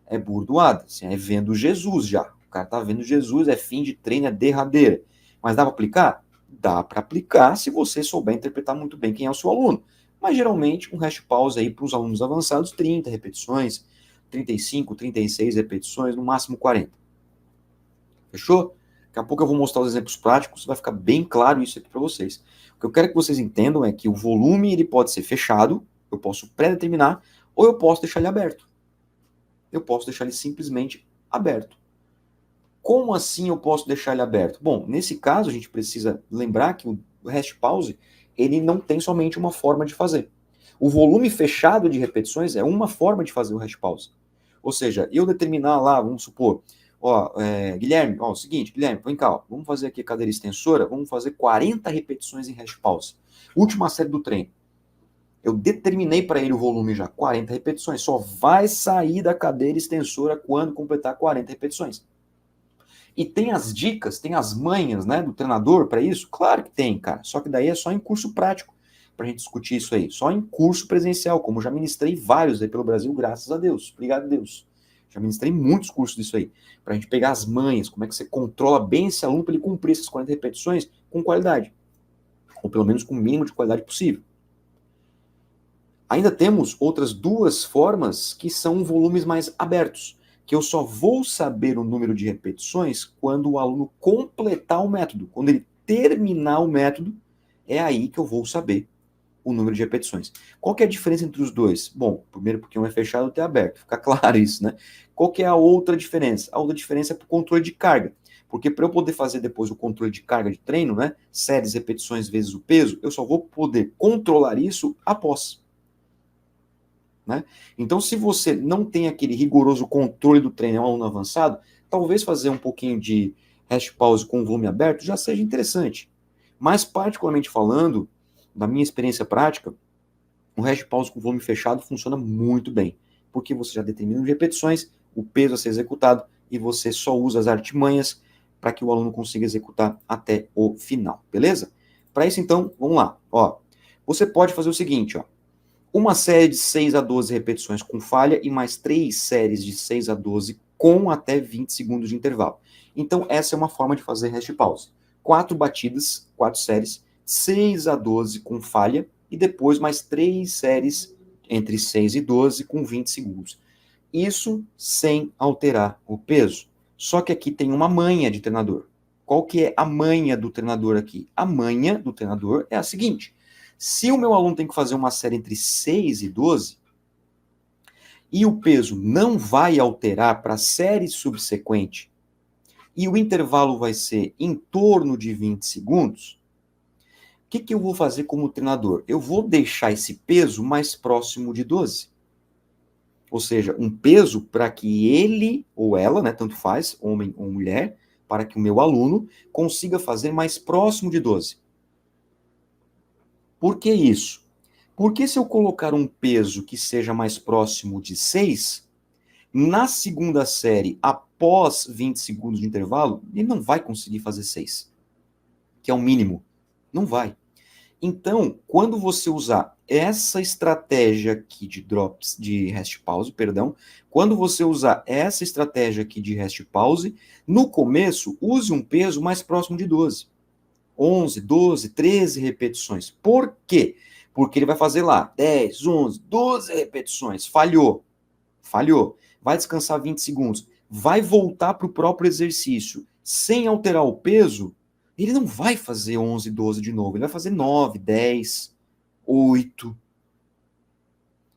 É burdoada. Assim, é vendo Jesus já. O cara tá vendo Jesus, é fim de treino, é derradeira. Mas dá para aplicar? Dá para aplicar se você souber interpretar muito bem quem é o seu aluno. Mas geralmente um rest pause aí para os alunos avançados, 30 repetições, 35, 36 repetições, no máximo 40. Fechou? Daqui a pouco eu vou mostrar os exemplos práticos, vai ficar bem claro isso aqui para vocês. O que eu quero que vocês entendam é que o volume ele pode ser fechado, eu posso pré-determinar, ou eu posso deixar ele aberto. Eu posso deixar ele simplesmente aberto. Como assim eu posso deixar ele aberto? Bom, nesse caso a gente precisa lembrar que o rest pause ele não tem somente uma forma de fazer. O volume fechado de repetições é uma forma de fazer o rest pause. Ou seja, eu determinar lá, vamos supor, Guilherme, o seguinte, Guilherme, vem cá, vamos fazer aqui a cadeira extensora, vamos fazer 40 repetições em rest pause. Última série do treino. Eu determinei para ele o volume já, 40 repetições. Só vai sair da cadeira extensora quando completar 40 repetições. E tem as dicas, tem as manhas, né, do treinador para isso? Claro que tem, cara. Só que daí é só em curso prático para a gente discutir isso aí. Só em curso presencial, como já ministrei vários aí pelo Brasil, graças a Deus. Obrigado a Deus. Já ministrei muitos cursos disso aí. Para a gente pegar as manhas, como é que você controla bem esse aluno para ele cumprir essas 40 repetições com qualidade. Ou pelo menos com o mínimo de qualidade possível. Ainda temos outras duas formas que são volumes mais abertos, que eu só vou saber o número de repetições quando o aluno completar o método. Quando ele terminar o método, É aí que eu vou saber o número de repetições. Qual que é a diferença entre os dois? Bom, primeiro porque um é fechado e outro é aberto, fica claro isso, né? Qual que é a outra diferença? A outra diferença é para o controle de carga. Porque para eu poder fazer depois o controle de carga de treino, né, séries, repetições vezes o peso, eu só vou poder controlar isso após. Né? Então, se você não tem aquele rigoroso controle do treino, é um aluno avançado, talvez fazer um pouquinho de rest pause com o volume aberto já seja interessante. Mas, particularmente falando, da minha experiência prática, o rest pause com volume fechado funciona muito bem, porque você já determina as repetições, o peso a ser executado, e você só usa as artimanhas para que o aluno consiga executar até o final, beleza? Para isso, então, vamos lá. Ó, você pode fazer o seguinte, ó, uma série de 6 a 12 repetições com falha e mais 3 séries de 6 a 12 com até 20 segundos de intervalo. Então, essa é uma forma de fazer rest pause. 4 batidas, 4 séries, 6 a 12 com falha e depois mais 3 séries entre 6 e 12 com 20 segundos. Isso sem alterar o peso. Só que aqui tem uma manha de treinador. Qual que é a manha do treinador aqui? A manha do treinador é a seguinte: se o meu aluno tem que fazer uma série entre 6 e 12, e o peso não vai alterar para a série subsequente, e o intervalo vai ser em torno de 20 segundos, o que eu vou fazer como treinador? Eu vou deixar esse peso mais próximo de 12. Ou seja, um peso para que ele ou ela, né, tanto faz, homem ou mulher, para que o meu aluno consiga fazer mais próximo de 12. Por que isso? Porque se eu colocar um peso que seja mais próximo de 6, na segunda série, após 20 segundos de intervalo, ele não vai conseguir fazer 6, que é o mínimo. Não vai. Então, quando você usar essa estratégia aqui de drops, de rest pause, perdão, quando você usar essa estratégia aqui de rest pause, no começo, use um peso mais próximo de 12. 11, 12, 13 repetições. Por quê? Porque ele vai fazer lá 10, 11, 12 repetições. Falhou. Falhou. Vai descansar 20 segundos. Vai voltar para o próprio exercício sem alterar o peso. Ele não vai fazer 11, 12 de novo. Ele vai fazer 9, 10, 8.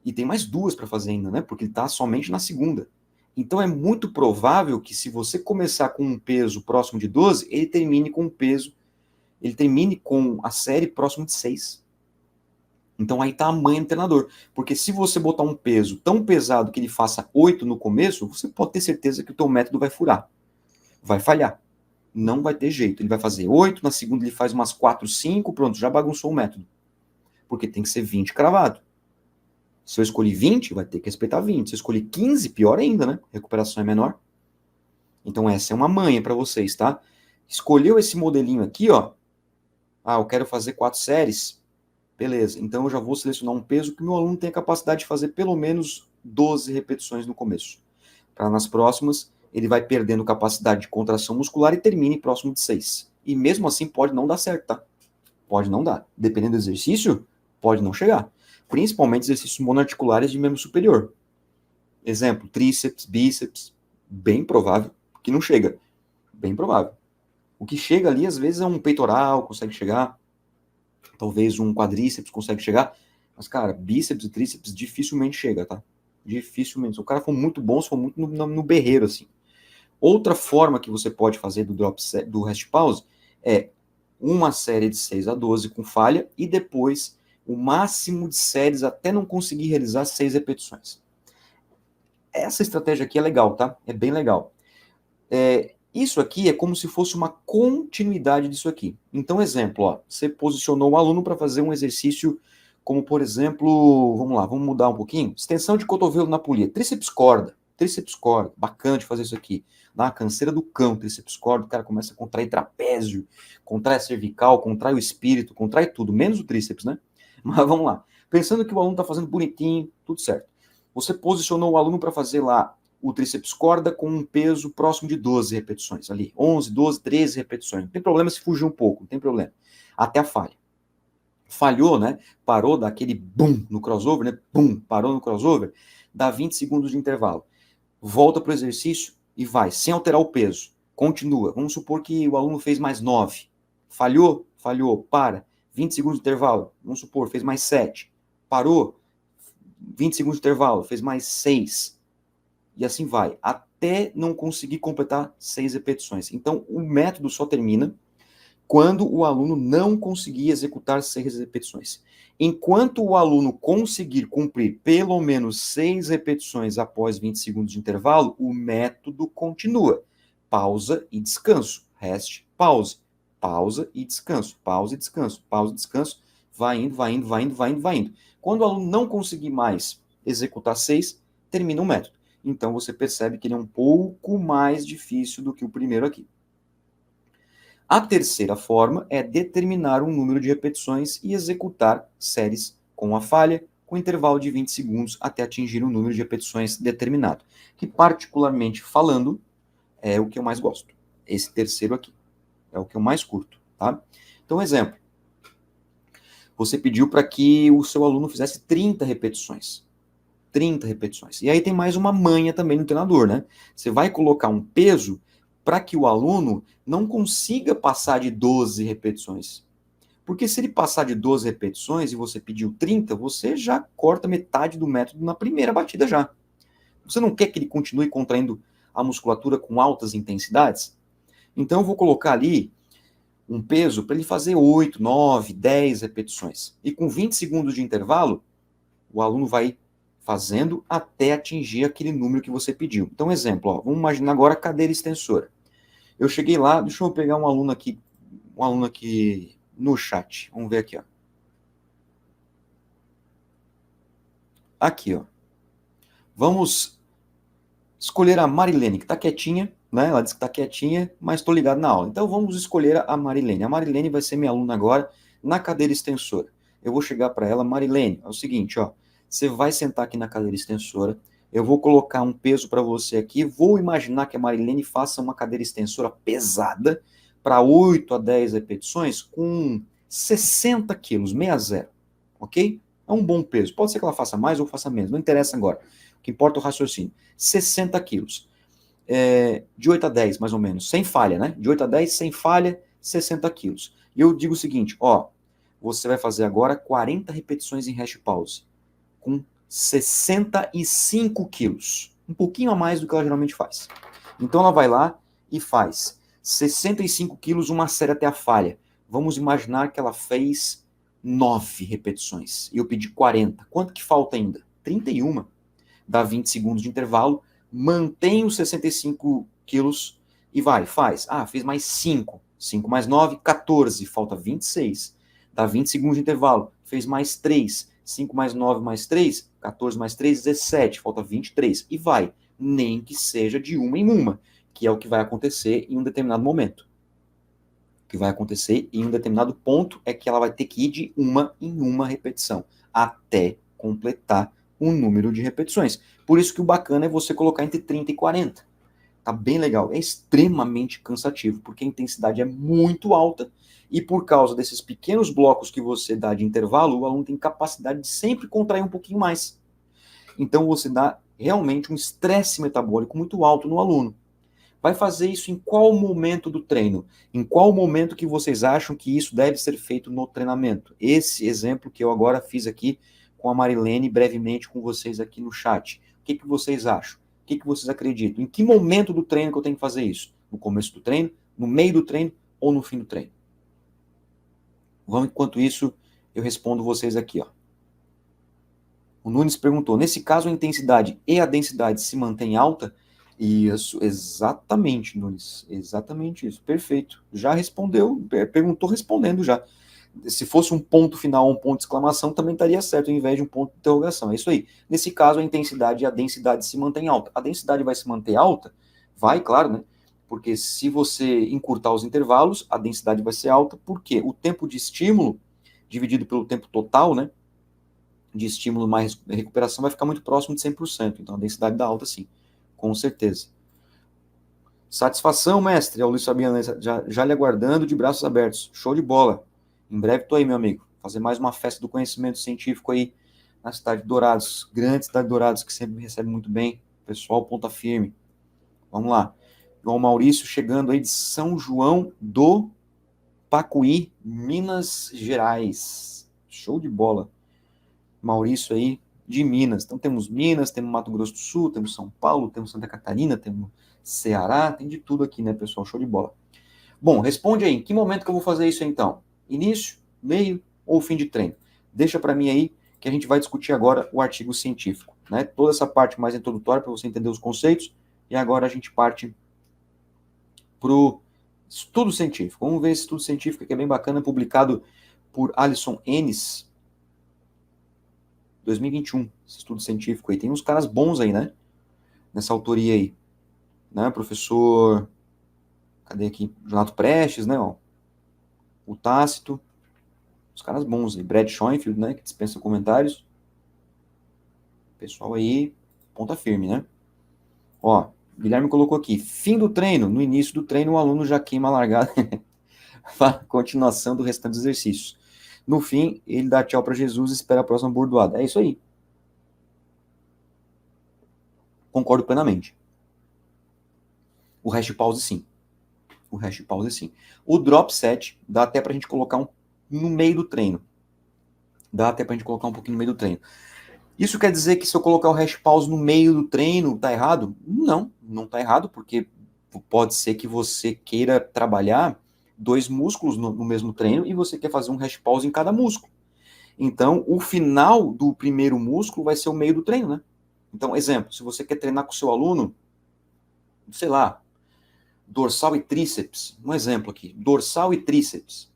E tem mais duas para fazer ainda, né? Porque ele está somente na segunda. Então é muito provável que se você começar com um peso próximo de 12, ele termine com um peso, ele termine com a série próximo de 6. Então aí está a manha do treinador. Porque se você botar um peso tão pesado que ele faça 8 no começo, você pode ter certeza que o teu método vai furar. Vai falhar. Não vai ter jeito. Ele vai fazer 8, na segunda ele faz umas 4, 5, pronto, já bagunçou o método. Porque tem que ser 20 cravado. Se eu escolhi 20, vai ter que respeitar 20. Se eu escolhi 15, pior ainda, né? A recuperação é menor. Então essa é uma manha para vocês, tá? Escolheu esse modelinho aqui, ó. Ah, eu quero fazer 4 séries. Beleza, então eu já vou selecionar um peso que o meu aluno tenha capacidade de fazer pelo menos 12 repetições no começo. Para nas próximas, ele vai perdendo capacidade de contração muscular e termine próximo de 6. E mesmo assim pode não dar certo, tá? Pode não dar. Dependendo do exercício, pode não chegar. Principalmente exercícios monoarticulares de membro superior. Exemplo, tríceps, bíceps, bem provável que não chega. Bem provável. O que chega ali, às vezes, é um peitoral, consegue chegar. Talvez um quadríceps consegue chegar. Mas, cara, bíceps e tríceps dificilmente chega, tá? Dificilmente. Se o cara for muito bom, se for muito no berreiro, assim. Outra forma que você pode fazer do rest pause é uma série de 6 a 12 com falha e depois o máximo de séries até não conseguir realizar 6 repetições. Essa estratégia aqui é legal, tá? É bem legal. Isso aqui é como se fosse uma continuidade disso aqui. Então, exemplo, ó, você posicionou o aluno para fazer um exercício como, por exemplo, vamos lá, vamos mudar um pouquinho. Extensão de cotovelo na polia. Tríceps corda. Bacana de fazer isso aqui. Na canseira do cão, tríceps corda, o cara começa a contrair trapézio, contrai a cervical, contrai o espírito, contrai tudo, menos o tríceps, né? Mas vamos lá. Pensando que o aluno está fazendo bonitinho, tudo certo. Você posicionou o aluno para fazer lá o tríceps corda com um peso próximo de 12 repetições, ali, 11, 12, 13 repetições. Não tem problema se fugir um pouco, não tem problema. Até a falha. Falhou, né? Parou daquele boom no crossover, né? Boom, parou no crossover, dá 20 segundos de intervalo. Volta para o exercício e vai, sem alterar o peso. Continua. Vamos supor que o aluno fez mais 9. Falhou? Falhou, para. 20 segundos de intervalo, vamos supor, fez mais 7. Parou, 20 segundos de intervalo, fez mais 6. E assim vai, até não conseguir completar 6 repetições. Então, o método só termina quando o aluno não conseguir executar 6 repetições. Enquanto o aluno conseguir cumprir pelo menos 6 repetições após 20 segundos de intervalo, o método continua. Pausa e descanso. Rest, pause. Pausa e descanso. Pausa e descanso. Pausa e descanso. Vai indo, vai indo, vai indo, vai indo, vai indo. Quando o aluno não conseguir mais executar 6, termina o método. Então você percebe que ele é um pouco mais difícil do que o primeiro aqui. A terceira forma é determinar um número de repetições e executar séries com a falha, com intervalo de 20 segundos até atingir um número de repetições determinado, que particularmente falando é o que eu mais gosto. Esse terceiro aqui é o que eu mais curto, tá? Então, exemplo. Você pediu para que o seu aluno fizesse 30 repetições. 30 repetições. E aí tem mais uma manha também no treinador, né? Você vai colocar um peso para que o aluno não consiga passar de 12 repetições. Porque se ele passar de 12 repetições e você pediu 30, você já corta metade do método na primeira batida já. Você não quer que ele continue contraindo a musculatura com altas intensidades? Então eu vou colocar ali um peso para ele fazer 8, 9, 10 repetições. E com 20 segundos de intervalo, o aluno vai fazendo até atingir aquele número que você pediu. Então, exemplo, ó, vamos imaginar agora a cadeira extensora. Eu cheguei lá, deixa eu pegar um aluno aqui no chat. Vamos ver aqui, ó. Aqui, ó. Vamos escolher a Marilene, que está quietinha, né? Ela disse que está quietinha, mas estou ligado na aula. Então, vamos escolher a Marilene. A Marilene vai ser minha aluna agora na cadeira extensora. Eu vou chegar para ela, Marilene, é o seguinte, ó. Você vai sentar aqui na cadeira extensora. Eu vou colocar um peso para você aqui. Vou imaginar que a Marilene faça uma cadeira extensora pesada para 8 a 10 repetições com 60 quilos, 60, ok? É um bom peso. Pode ser que ela faça mais ou faça menos, não interessa agora. O que importa é o raciocínio. 60 quilos. De 8 a 10, mais ou menos, sem falha, né? De 8 a 10, sem falha, 60 quilos. E eu digo o seguinte, ó, você vai fazer agora 40 repetições em rest pause, com 65 quilos. Um pouquinho a mais do que ela geralmente faz. Então ela vai lá e faz 65 quilos, uma série até a falha. Vamos imaginar que ela fez 9 repetições. E eu pedi 40. Quanto que falta ainda? 31. Dá 20 segundos de intervalo. Mantém os 65 quilos e vai, faz. Ah, fez mais 5. 5 mais 9, 14. Falta 26. Dá 20 segundos de intervalo. Fez mais 3. 5 mais 9 mais 3, 14 mais 3, 17. Falta 23. E vai. Nem que seja de uma em uma, que é o que vai acontecer em um determinado momento. O que vai acontecer em um determinado ponto é que ela vai ter que ir de uma em uma repetição, até completar um número de repetições. Por isso que o bacana é você colocar entre 30 e 40. Tá bem legal. É extremamente cansativo, porque a intensidade é muito alta e por causa desses pequenos blocos que você dá de intervalo, o aluno tem capacidade de sempre contrair um pouquinho mais. Então você dá realmente um estresse metabólico muito alto no aluno. Vai fazer isso em qual momento do treino? Em qual momento que vocês acham que isso deve ser feito no treinamento? Esse exemplo que eu agora fiz aqui com a Marilene, brevemente com vocês aqui no chat. O que vocês acham? O que vocês acreditam? Em que momento do treino que eu tenho que fazer isso? No começo do treino, no meio do treino ou no fim do treino? Vamos, enquanto isso, eu respondo vocês aqui, ó. O Nunes perguntou, nesse caso a intensidade e a densidade se mantém alta? Isso, exatamente, Nunes, exatamente isso, perfeito. Já respondeu, perguntou respondendo já. Se fosse um ponto final, um ponto de exclamação, também estaria certo, ao invés de um ponto de interrogação. É isso aí. Nesse caso, a intensidade e a densidade se mantêm alta. A densidade vai se manter alta? Vai, claro, né? Porque se você encurtar os intervalos, a densidade vai ser alta, porque o tempo de estímulo, dividido pelo tempo total, né? De estímulo mais recuperação, vai ficar muito próximo de 100%. Então, a densidade dá alta, sim. Com certeza. Satisfação, mestre. É o Luiz Fabiano, já lhe aguardando de braços abertos. Show de bola. Em breve tô aí, meu amigo. Fazer mais uma festa do conhecimento científico aí na cidade de Dourados. Grande cidade de Dourados, que sempre me recebe muito bem. Pessoal, ponta firme. Vamos lá. João Maurício chegando aí de São João do Pacuí, Minas Gerais. Show de bola. Maurício aí, de Minas. Então temos Minas, temos Mato Grosso do Sul, temos São Paulo, temos Santa Catarina, temos Ceará, tem de tudo aqui, né, pessoal? Show de bola. Bom, responde aí, em que momento que eu vou fazer isso então? Início, meio ou fim de treino? Deixa para mim aí, que a gente vai discutir agora o artigo científico, né? Toda essa parte mais introdutória para você entender os conceitos, e agora a gente parte para o estudo científico. Vamos ver esse estudo científico que é bem bacana, publicado por Alisson Ennis, 2021, esse estudo científico aí. Tem uns caras bons aí, né? Nessa autoria aí. Né? Professor... Cadê aqui? Jonato Prestes, né? Ó. O Tácito. Os caras bons aí. Brad Schoenfield, né? Que dispensa comentários. Pessoal aí, ponta firme, né? Ó, Guilherme colocou aqui. Fim do treino. No início do treino, o aluno já queima a largada para a continuação do restante dos exercícios. No fim, ele dá tchau para Jesus e espera a próxima bordoada. É isso aí. Concordo plenamente. O hash pause, sim. O hash pause, sim. O drop set dá até pra gente colocar no meio do treino. Dá até pra gente colocar um pouquinho no meio do treino. Isso quer dizer que se eu colocar o hash pause no meio do treino, tá errado? Não, não tá errado, porque pode ser que você queira trabalhar 2 músculos no mesmo treino e você quer fazer um hash pause em cada músculo. Então, o final do primeiro músculo vai ser o meio do treino, né? Então, exemplo, se você quer treinar com o seu aluno, sei lá, dorsal e tríceps, um exemplo aqui, dorsal e tríceps,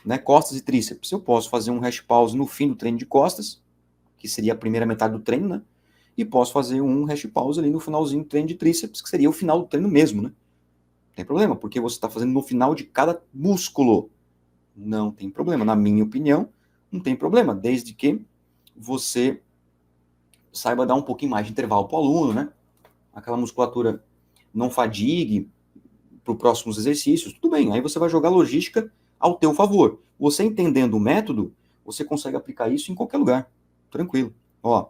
né, costas e tríceps, eu posso fazer um hash pause no fim do treino de costas, que seria a primeira metade do treino, né, e posso fazer um hash pause ali no finalzinho do treino de tríceps, que seria o final do treino mesmo, né, não tem problema, porque você está fazendo no final de cada músculo, não tem problema, na minha opinião, não tem problema, desde que você saiba dar um pouquinho mais de intervalo para o aluno, né, aquela musculatura não fadigue, para os próximos exercícios, tudo bem, aí você vai jogar a logística ao teu favor. Você entendendo o método, você consegue aplicar isso em qualquer lugar, tranquilo. Ó,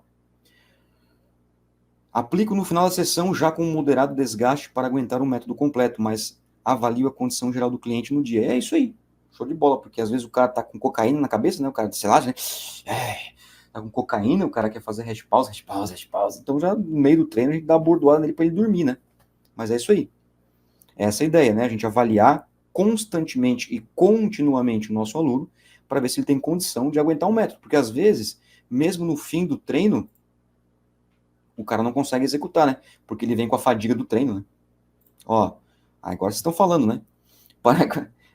aplico no final da sessão já com um moderado desgaste para aguentar o método completo, mas avalio a condição geral do cliente no dia. É isso aí, show de bola, porque às vezes o cara tá com cocaína na cabeça, né, o cara, sei lá, né, tá com cocaína, o cara quer fazer hash pause, então já no meio do treino a gente dá uma bordoada nele para ele dormir, né, mas é isso aí. Essa é a ideia, né? A gente avaliar constantemente e continuamente o nosso aluno para ver se ele tem condição de aguentar um método. Porque às vezes, mesmo no fim do treino, o cara não consegue executar, né? Porque ele vem com a fadiga do treino, né? Ó, agora vocês estão falando, né?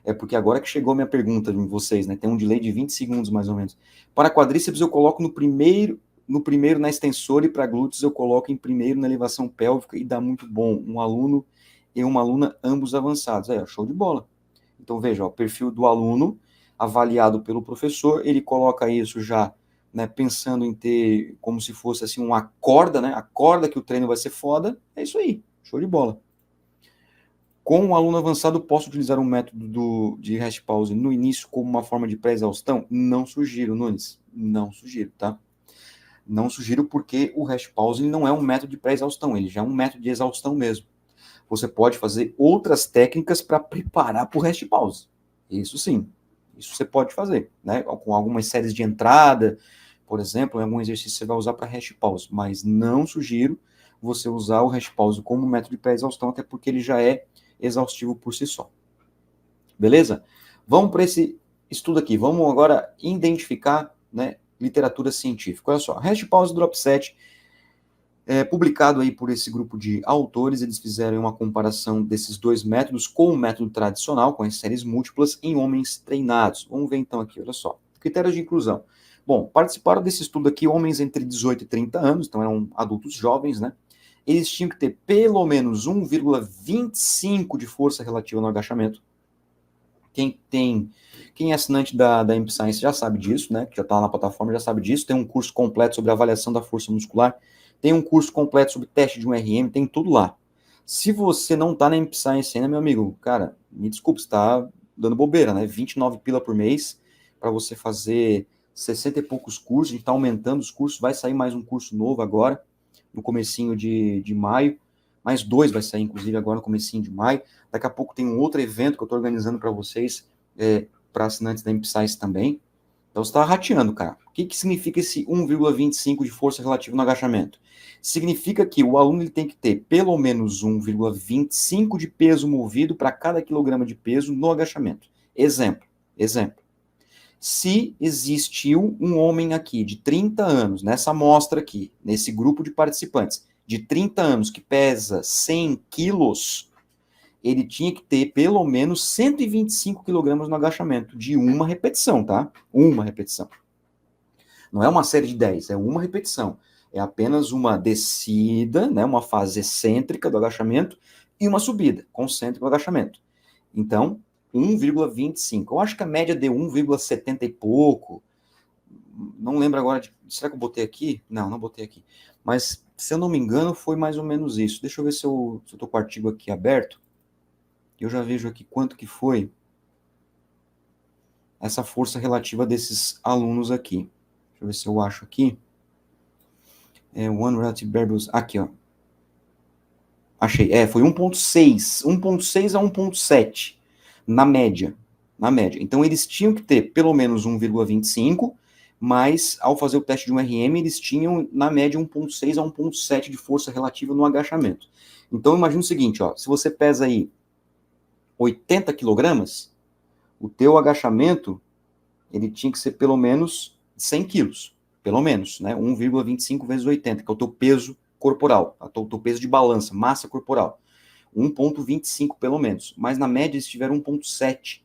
É porque agora que chegou a minha pergunta de vocês, né? Tem um delay de 20 segundos, mais ou menos. Para quadríceps, eu coloco no primeiro na extensora e para glúteos eu coloco em primeiro na elevação pélvica e dá muito bom. Um aluno e uma aluna, ambos avançados. Aí, ó, show de bola. Então, veja, ó, o perfil do aluno, avaliado pelo professor, ele coloca isso já, né, pensando em ter como se fosse assim uma corda, né? A corda que o treino vai ser foda. É isso aí, show de bola. Com o aluno avançado, posso utilizar um método de hash pause no início como uma forma de pré-exaustão? Não sugiro, Nunes. Não sugiro, tá? Não sugiro porque o hash pause não é um método de pré-exaustão, ele já é um método de exaustão mesmo. Você pode fazer outras técnicas para preparar para o hash pause. Isso sim, isso você pode fazer, né? Com algumas séries de entrada, por exemplo, em algum exercício você vai usar para hash pause, mas não sugiro você usar o hash pause como método de pré-exaustão, até porque ele já é exaustivo por si só. Beleza? Vamos para esse estudo aqui. Vamos agora identificar, né, literatura científica. Olha só, hash pause drop set publicado aí por esse grupo de autores, eles fizeram uma comparação desses 2 métodos com o método tradicional, com as séries múltiplas, em homens treinados. Vamos ver então aqui, olha só. Critérios de inclusão. Bom, participaram desse estudo aqui homens entre 18 e 30 anos, então eram adultos jovens, né? Eles tinham que ter pelo menos 1,25 de força relativa no agachamento. Quem é assinante da Imp Science já sabe disso, né? Que já está na plataforma, já sabe disso. Tem um curso completo sobre avaliação da força muscular. Tem um curso completo sobre teste de um RM, tem tudo lá. Se você não tá na Imp Science ainda, meu amigo, cara, me desculpe, você tá dando bobeira, né? 29 pila por mês para você fazer 60 e poucos cursos. A gente tá aumentando os cursos, vai sair mais um curso novo agora, no comecinho de maio. Mais 2 vai sair, inclusive, agora no comecinho de maio. Daqui a pouco tem um outro evento que eu estou organizando para vocês, para assinantes da Empsize também. Então você está rateando, cara. O que significa esse 1,25 de força relativa no agachamento? Significa que o aluno ele tem que ter pelo menos 1,25 de peso movido para cada quilograma de peso no agachamento. Exemplo. Se existiu um homem aqui de 30 anos, nessa amostra aqui, nesse grupo de participantes, de 30 anos que pesa 100 quilos, ele tinha que ter pelo menos 125 quilogramas no agachamento, de uma repetição, tá? Uma repetição. Não é uma série de 10, é uma repetição. É apenas uma descida, né, uma fase excêntrica do agachamento e uma subida, concêntrica do agachamento. Então, 1,25. Eu acho que a média deu 1,70 e pouco. Não lembro agora. Será que eu botei aqui? Não botei aqui. Mas, se eu não me engano, foi mais ou menos isso. Deixa eu ver se eu estou com o artigo aqui aberto. Eu já vejo aqui quanto que foi essa força relativa desses alunos aqui. Deixa eu ver se eu acho aqui. One relative variables. Aqui, ó. Achei. Foi 1,6. 1,6 a 1,7 na média. Então, eles tinham que ter pelo menos 1,25, mas ao fazer o teste de um RM, eles tinham, na média, 1,6 a 1,7 de força relativa no agachamento. Então, imagina o seguinte, ó, se você pesa aí 80 quilogramas, o teu agachamento, ele tinha que ser pelo menos 100 quilos. Pelo menos, né? 1,25 vezes 80, que é o teu peso corporal, o teu peso de balança, massa corporal. 1,25 pelo menos. Mas na média eles tiveram 1,7.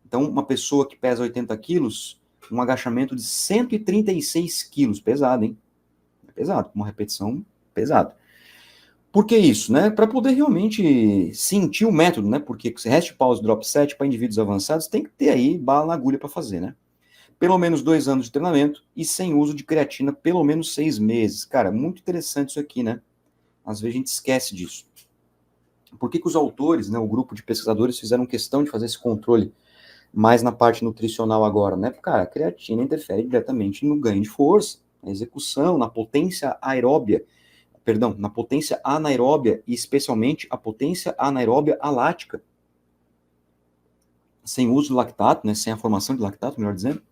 Então, uma pessoa que pesa 80 quilos, um agachamento de 136 quilos. Pesado, hein? É pesado, uma repetição pesada. Por que isso, né? Para poder realmente sentir o método, né? Porque rest, pause, drop set para indivíduos avançados tem que ter aí bala na agulha para fazer, né? Pelo menos 2 anos de treinamento e sem uso de creatina pelo menos 6 meses. Cara, muito interessante isso aqui, né? Às vezes a gente esquece disso. Por que os autores, né, o grupo de pesquisadores fizeram questão de fazer esse controle mais na parte nutricional agora, né? Cara, a creatina interfere diretamente no ganho de força, na execução, na potência aeróbia, na potência anaeróbia e especialmente a potência anaeróbia alática. Sem uso de lactato, né, sem a formação de lactato, melhor dizendo.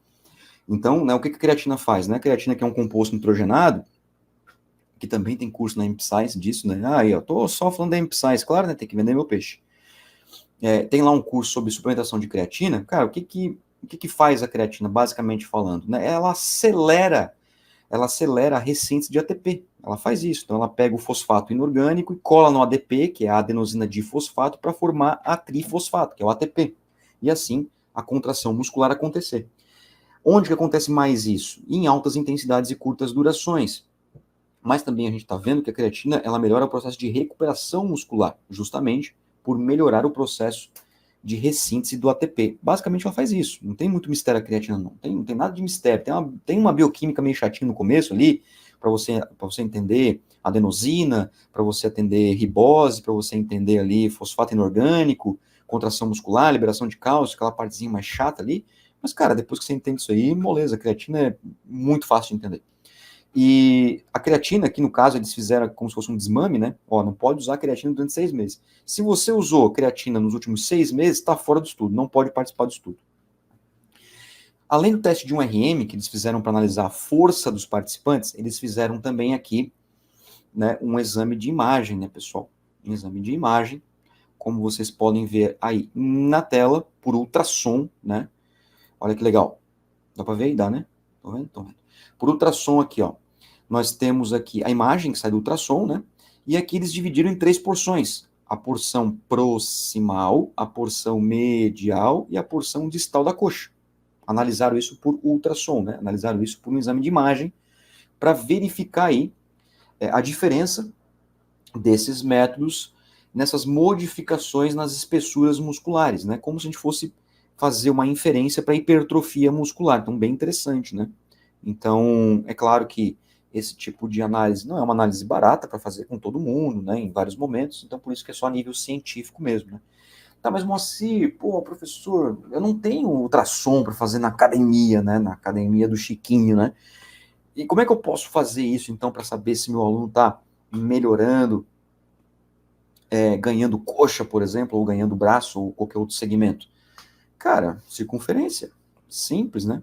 Então, né, o que a creatina faz? Né? A creatina, que é um composto nitrogenado, que também tem curso na Empsize disso, né? Eu tô só falando da Empsize, claro, né? Tem que vender meu peixe. Tem lá um curso sobre suplementação de creatina. Cara, o que faz a creatina, basicamente falando? Né? Ela acelera a ressíntese de ATP. Ela faz isso. Então, ela pega o fosfato inorgânico e cola no ADP, que é a adenosina difosfato, para formar a trifosfato, que é o ATP. E assim, a contração muscular acontecer. Onde que acontece mais isso? Em altas intensidades e curtas durações. Mas também a gente está vendo que a creatina ela melhora o processo de recuperação muscular, justamente por melhorar o processo de ressíntese do ATP. Basicamente ela faz isso. Não tem muito mistério a creatina, não. Não tem nada de mistério. Tem uma bioquímica meio chatinha no começo ali, para você entender adenosina, para você entender ribose, para você entender ali fosfato inorgânico, contração muscular, liberação de cálcio, aquela partezinha mais chata ali. Mas, cara, depois que você entende isso aí, moleza. A creatina é muito fácil de entender. E a creatina, aqui no caso, eles fizeram como se fosse um desmame, né? Não pode usar creatina durante 6 meses. Se você usou creatina nos últimos 6 meses, está fora do estudo, não pode participar do estudo. Além do teste de um RM, que eles fizeram para analisar a força dos participantes, eles fizeram também aqui, né, um exame de imagem, né, pessoal? Um exame de imagem, como vocês podem ver aí na tela, por ultrassom, né? Olha que legal. Dá para ver aí? Dá, né? Tô vendo? Por ultrassom aqui, ó. Nós temos aqui a imagem que sai do ultrassom, né? E aqui eles dividiram em 3 porções. A porção proximal, a porção medial e a porção distal da coxa. Analisaram isso por ultrassom, né? Analisaram isso por um exame de imagem para verificar aí a diferença desses métodos nessas modificações nas espessuras musculares, né? Como se a gente fosse fazer uma inferência para hipertrofia muscular. Então, bem interessante, né? Então, é claro que esse tipo de análise não é uma análise barata para fazer com todo mundo, né, em vários momentos, então por isso que é só a nível científico mesmo, né. Tá, mas Moacir, professor, eu não tenho ultrassom para fazer na academia, né, na academia do Chiquinho, né, e como é que eu posso fazer isso, então, para saber se meu aluno está melhorando, ganhando coxa, por exemplo, ou ganhando braço, ou qualquer outro segmento? Cara, circunferência. Simples, né?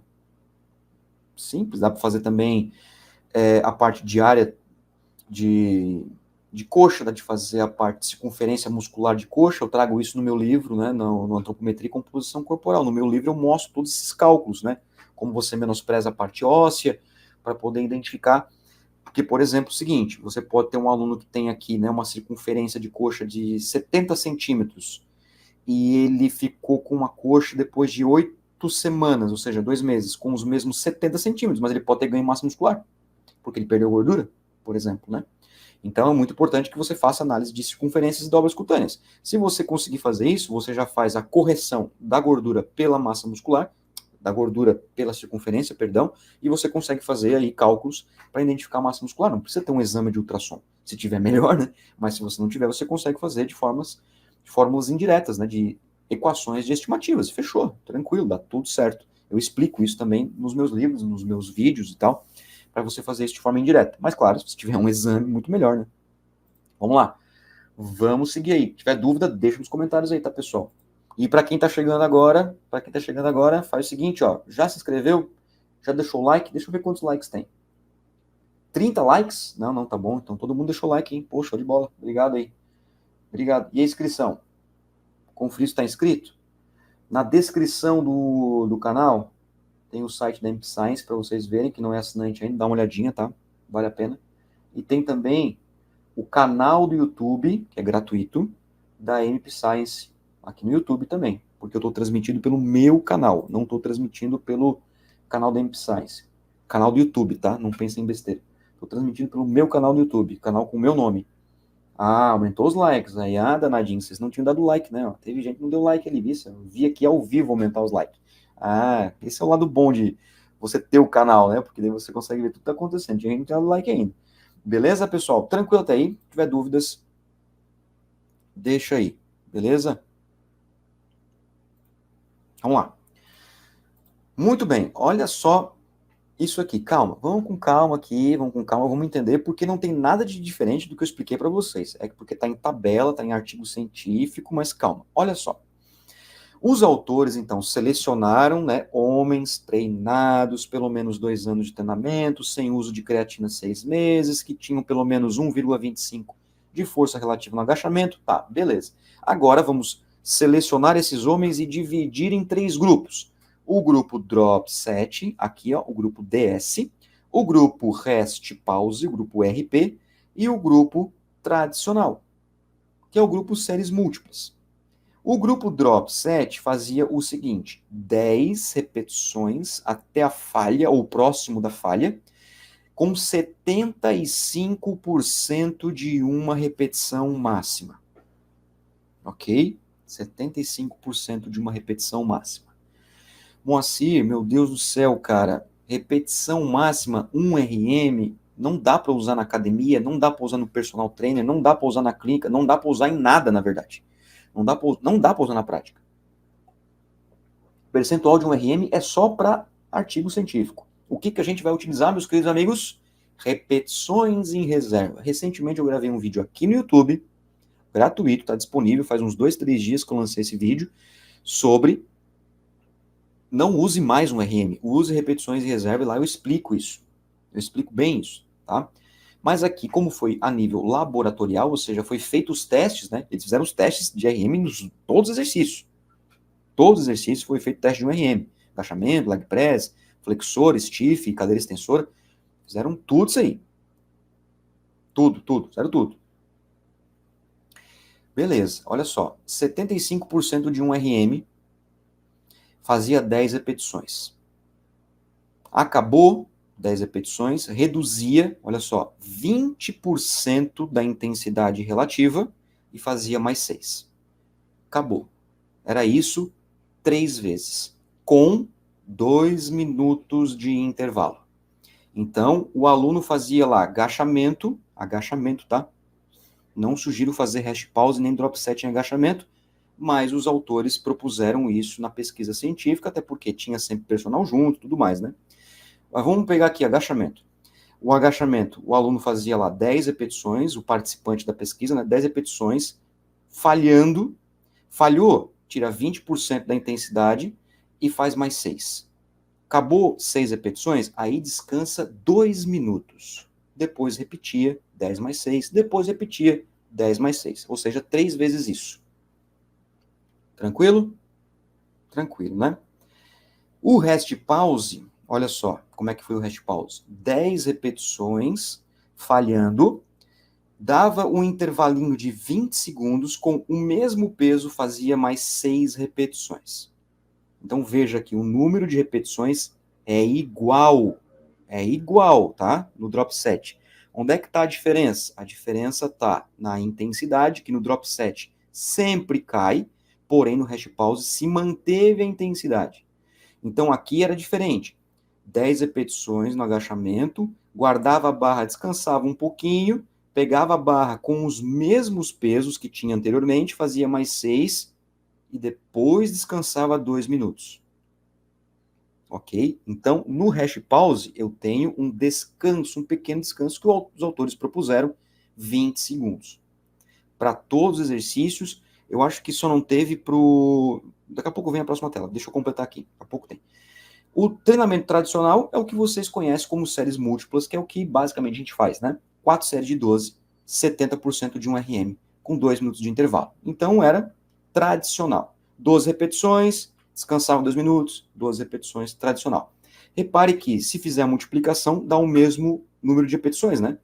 Simples. Dá para fazer também a parte diária de coxa, dá de fazer a parte de circunferência muscular de coxa. Eu trago isso no meu livro, né, no Antropometria e Composição Corporal. No meu livro eu mostro todos esses cálculos, né? Como você menospreza a parte óssea, para poder identificar. Porque, por exemplo, é o seguinte, você pode ter um aluno que tem aqui, né, uma circunferência de coxa de 70 centímetros, e ele ficou com uma coxa depois de 8 semanas, ou seja, 2 meses, com os mesmos 70 centímetros, mas ele pode ter ganho massa muscular, porque ele perdeu gordura, por exemplo, né? Então é muito importante que você faça análise de circunferências e dobras cutâneas. Se você conseguir fazer isso, você já faz a correção da gordura pela massa muscular, da gordura pela circunferência, perdão, e você consegue fazer aí cálculos para identificar a massa muscular. Não precisa ter um exame de ultrassom. Se tiver, melhor, né? Mas se você não tiver, você consegue fazer de fórmulas indiretas, né? De equações de estimativas. Fechou, tranquilo, dá tudo certo. Eu explico isso também nos meus livros, nos meus vídeos e tal, para você fazer isso de forma indireta. Mas claro, se tiver um exame, muito melhor, né? Vamos lá. Vamos seguir aí. Se tiver dúvida, deixa nos comentários aí, tá, pessoal? E para quem tá chegando agora, faz o seguinte, ó, já se inscreveu? Já deixou o like? Deixa eu ver quantos likes tem. 30 likes? Não, tá bom. Então todo mundo deixou o like, hein? Poxa, show de bola. Obrigado aí. Obrigado. E a inscrição? Conferir se tá inscrito? Na descrição do canal tem o site da MP Science para vocês verem, que não é assinante ainda, dá uma olhadinha, tá? Vale a pena. E tem também o canal do YouTube, que é gratuito, da MP Science, aqui no YouTube também, porque eu estou transmitindo pelo meu canal, não estou transmitindo pelo canal da MP Science. Canal do YouTube, tá? Não pensem em besteira. Estou transmitindo pelo meu canal do YouTube, canal com o meu nome. Ah, aumentou os likes. Aí, danadinho, vocês não tinham dado like, né? Teve gente que não deu like ali, viu? Eu vi aqui ao vivo aumentar os likes. Ah, esse é o lado bom de você ter o canal, né? Porque daí você consegue ver tudo que tá acontecendo. Tinha gente que não deu like ainda. Beleza, pessoal? Tranquilo até aí. Se tiver dúvidas, deixa aí. Beleza? Vamos lá. Muito bem. Olha só isso aqui. Calma. Vamos com calma aqui. Vamos com calma. Vamos entender porque não tem nada de diferente do que eu expliquei para vocês. É porque está em tabela, está em artigo científico, mas calma. Olha só. Os autores, então, selecionaram, né, homens treinados, pelo menos 2 anos de treinamento, sem uso de creatina 6 meses, que tinham pelo menos 1,25 de força relativa no agachamento. Tá, beleza. Agora vamos selecionar esses homens e dividir em 3 grupos. O grupo Drop 7, aqui, ó, o grupo DS, o grupo Rest Pause, o grupo RP, e o grupo tradicional, que é o grupo séries múltiplas. O grupo Drop 7 fazia o seguinte: 10 repetições até a falha, ou próximo da falha, com 75% de uma repetição máxima. Ok? 75% de uma repetição máxima. Moacir, meu Deus do céu, cara, repetição máxima 1 RM, não dá para usar na academia, não dá para usar no personal trainer, não dá para usar na clínica, não dá para usar em nada, na verdade. Não dá para usar na prática. O percentual de 1 RM é só para artigo científico. O que a gente vai utilizar, meus queridos amigos? Repetições em reserva. Recentemente eu gravei um vídeo aqui no YouTube, gratuito, está disponível, faz uns 2, 3 dias que eu lancei esse vídeo, sobre não use mais um RM, use repetições em reserva, e lá eu explico isso. Eu explico bem isso, tá? Mas aqui, como foi a nível laboratorial, ou seja, foi feito os testes, né? Eles fizeram os testes de RM nos todos os exercícios. Todos os exercícios foi feito teste de 1 RM. Agachamento, leg press, flexor, stiff, cadeira extensora. Fizeram tudo isso aí. Tudo. Fizeram tudo. Beleza, olha só. 75% de 1 RM fazia 10 repetições. Acabou 10 repetições, reduzia, olha só, 20% da intensidade relativa e fazia mais 6. Acabou. Era isso 3 vezes, com 2 minutos de intervalo. Então, o aluno fazia lá agachamento, tá? Não sugiro fazer rest pause nem drop set em agachamento, mas os autores propuseram isso na pesquisa científica, até porque tinha sempre personal junto, tudo mais, né? Mas vamos pegar aqui agachamento. O agachamento, o aluno fazia lá 10 repetições, o participante da pesquisa, né, 10 repetições, falhou, tira 20% da intensidade e faz mais 6. Acabou 6 repetições, aí descansa 2 minutos. Depois repetia 10 mais 6, depois repetia 10 mais 6, ou seja, 3 vezes isso. Tranquilo? Tranquilo, né? O rest pause, olha só como é que foi o rest pause. 10 repetições, falhando, dava um intervalinho de 20 segundos, com o mesmo peso fazia mais 6 repetições. Então veja que o número de repetições é igual, tá? No drop set. Onde é que está a diferença? A diferença está na intensidade, que no drop set sempre cai, porém no rest pause se manteve a intensidade. Então aqui era diferente. 10 repetições no agachamento, guardava a barra, descansava um pouquinho, pegava a barra com os mesmos pesos que tinha anteriormente, fazia mais 6 e depois descansava 2 minutos. Ok? Então, no hash pause, eu tenho um descanso, um pequeno descanso que os autores propuseram, 20 segundos. Para todos os exercícios, eu acho que só não teve pro... Daqui a pouco vem a próxima tela, deixa eu completar aqui, daqui a pouco tem. O treinamento tradicional é o que vocês conhecem como séries múltiplas, que é o que basicamente a gente faz, né? 4 séries de 12, 70% de um RM, com 2 minutos de intervalo. Então, era tradicional. 12 repetições, descansava 2 minutos, 12 repetições, tradicional. Repare que, se fizer a multiplicação, dá o mesmo número de repetições, né?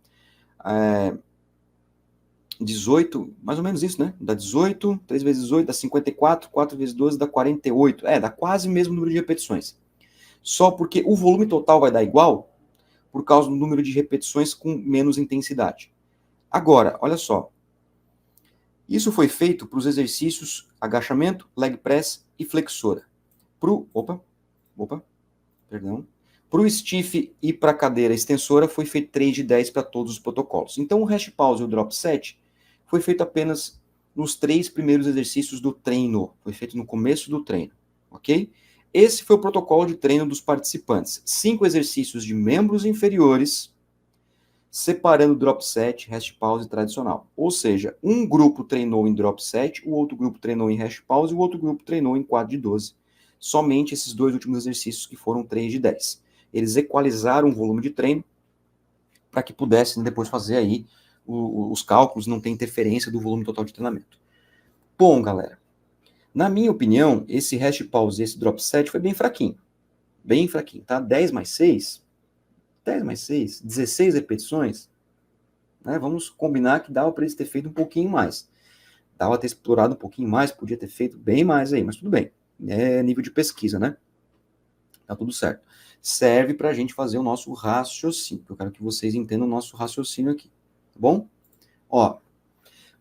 18, mais ou menos isso, né? Dá 18, 3 vezes 18 dá 54, 4 vezes 12 dá 48. Dá quase o mesmo número de repetições. Só porque o volume total vai dar igual por causa do número de repetições com menos intensidade. Agora, olha só. Isso foi feito para os exercícios agachamento, leg press e flexora. Para o stiff e para a cadeira extensora foi feito 3 de 10 para todos os protocolos. Então o hash pause e o drop set foi feito apenas nos 3 primeiros exercícios do treino. Foi feito no começo do treino, ok? Esse foi o protocolo de treino dos participantes. 5 exercícios de membros inferiores, separando drop set, hash pause tradicional. Ou seja, um grupo treinou em drop set, o outro grupo treinou em hash pause e o outro grupo treinou em quadro de 12. Somente esses 2 últimos exercícios que foram 3 de 10. Eles equalizaram o volume de treino para que pudessem depois fazer aí os cálculos, não ter interferência do volume total de treinamento. Bom, galera, na minha opinião, esse hash pause e esse drop set foi bem fraquinho, tá? 10 mais 6, 16 repetições, né? Vamos combinar que dava para eles ter feito um pouquinho mais. Dava ter explorado um pouquinho mais, podia ter feito bem mais aí, mas tudo bem. É nível de pesquisa, né? Tá tudo certo. Serve para a gente fazer o nosso raciocínio. Eu quero que vocês entendam o nosso raciocínio aqui, tá bom? Ó,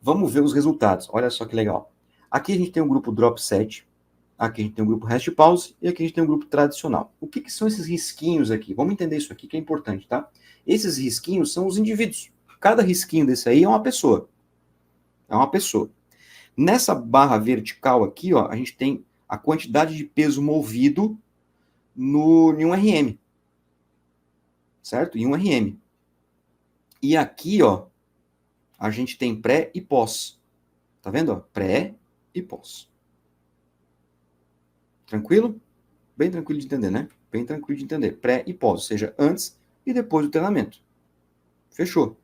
vamos ver os resultados. Olha só que legal. Aqui a gente tem um grupo drop set, aqui a gente tem um grupo hash pause e aqui a gente tem um grupo tradicional. O que são esses risquinhos aqui? Vamos entender isso aqui que é importante, tá? Esses risquinhos são os indivíduos. Cada risquinho desse aí é uma pessoa. É uma pessoa. Nessa barra vertical aqui, ó, a gente tem a quantidade de peso movido em um RM. Certo? Em um RM. E aqui, ó, a gente tem pré e pós. Tá vendo? Ó? Pré e pós. Tranquilo? Bem tranquilo de entender, né? Bem tranquilo de entender. Pré e pós, ou seja, antes e depois do treinamento. Fechou.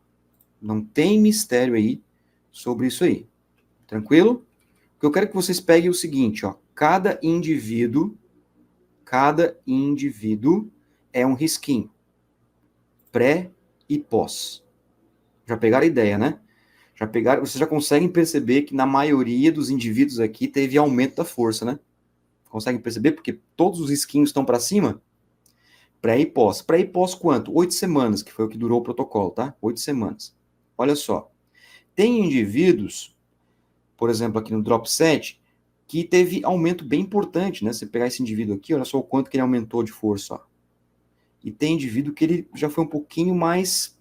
Não tem mistério aí sobre isso aí. Tranquilo? O que eu quero que vocês peguem é o seguinte, ó. Cada indivíduo é um risquinho. Pré e pós. Já pegaram a ideia, né? Vocês já conseguem perceber que na maioria dos indivíduos aqui teve aumento da força, né? Conseguem perceber? Porque todos os risquinhos estão para cima. Pré e pós. Pré e pós quanto? 8 semanas, que foi o que durou o protocolo, tá? 8 semanas. Olha só. Tem indivíduos, por exemplo, aqui no drop set, que teve aumento bem importante, né? Você pegar esse indivíduo aqui, olha só o quanto que ele aumentou de força, ó. E tem indivíduo que ele já foi um pouquinho mais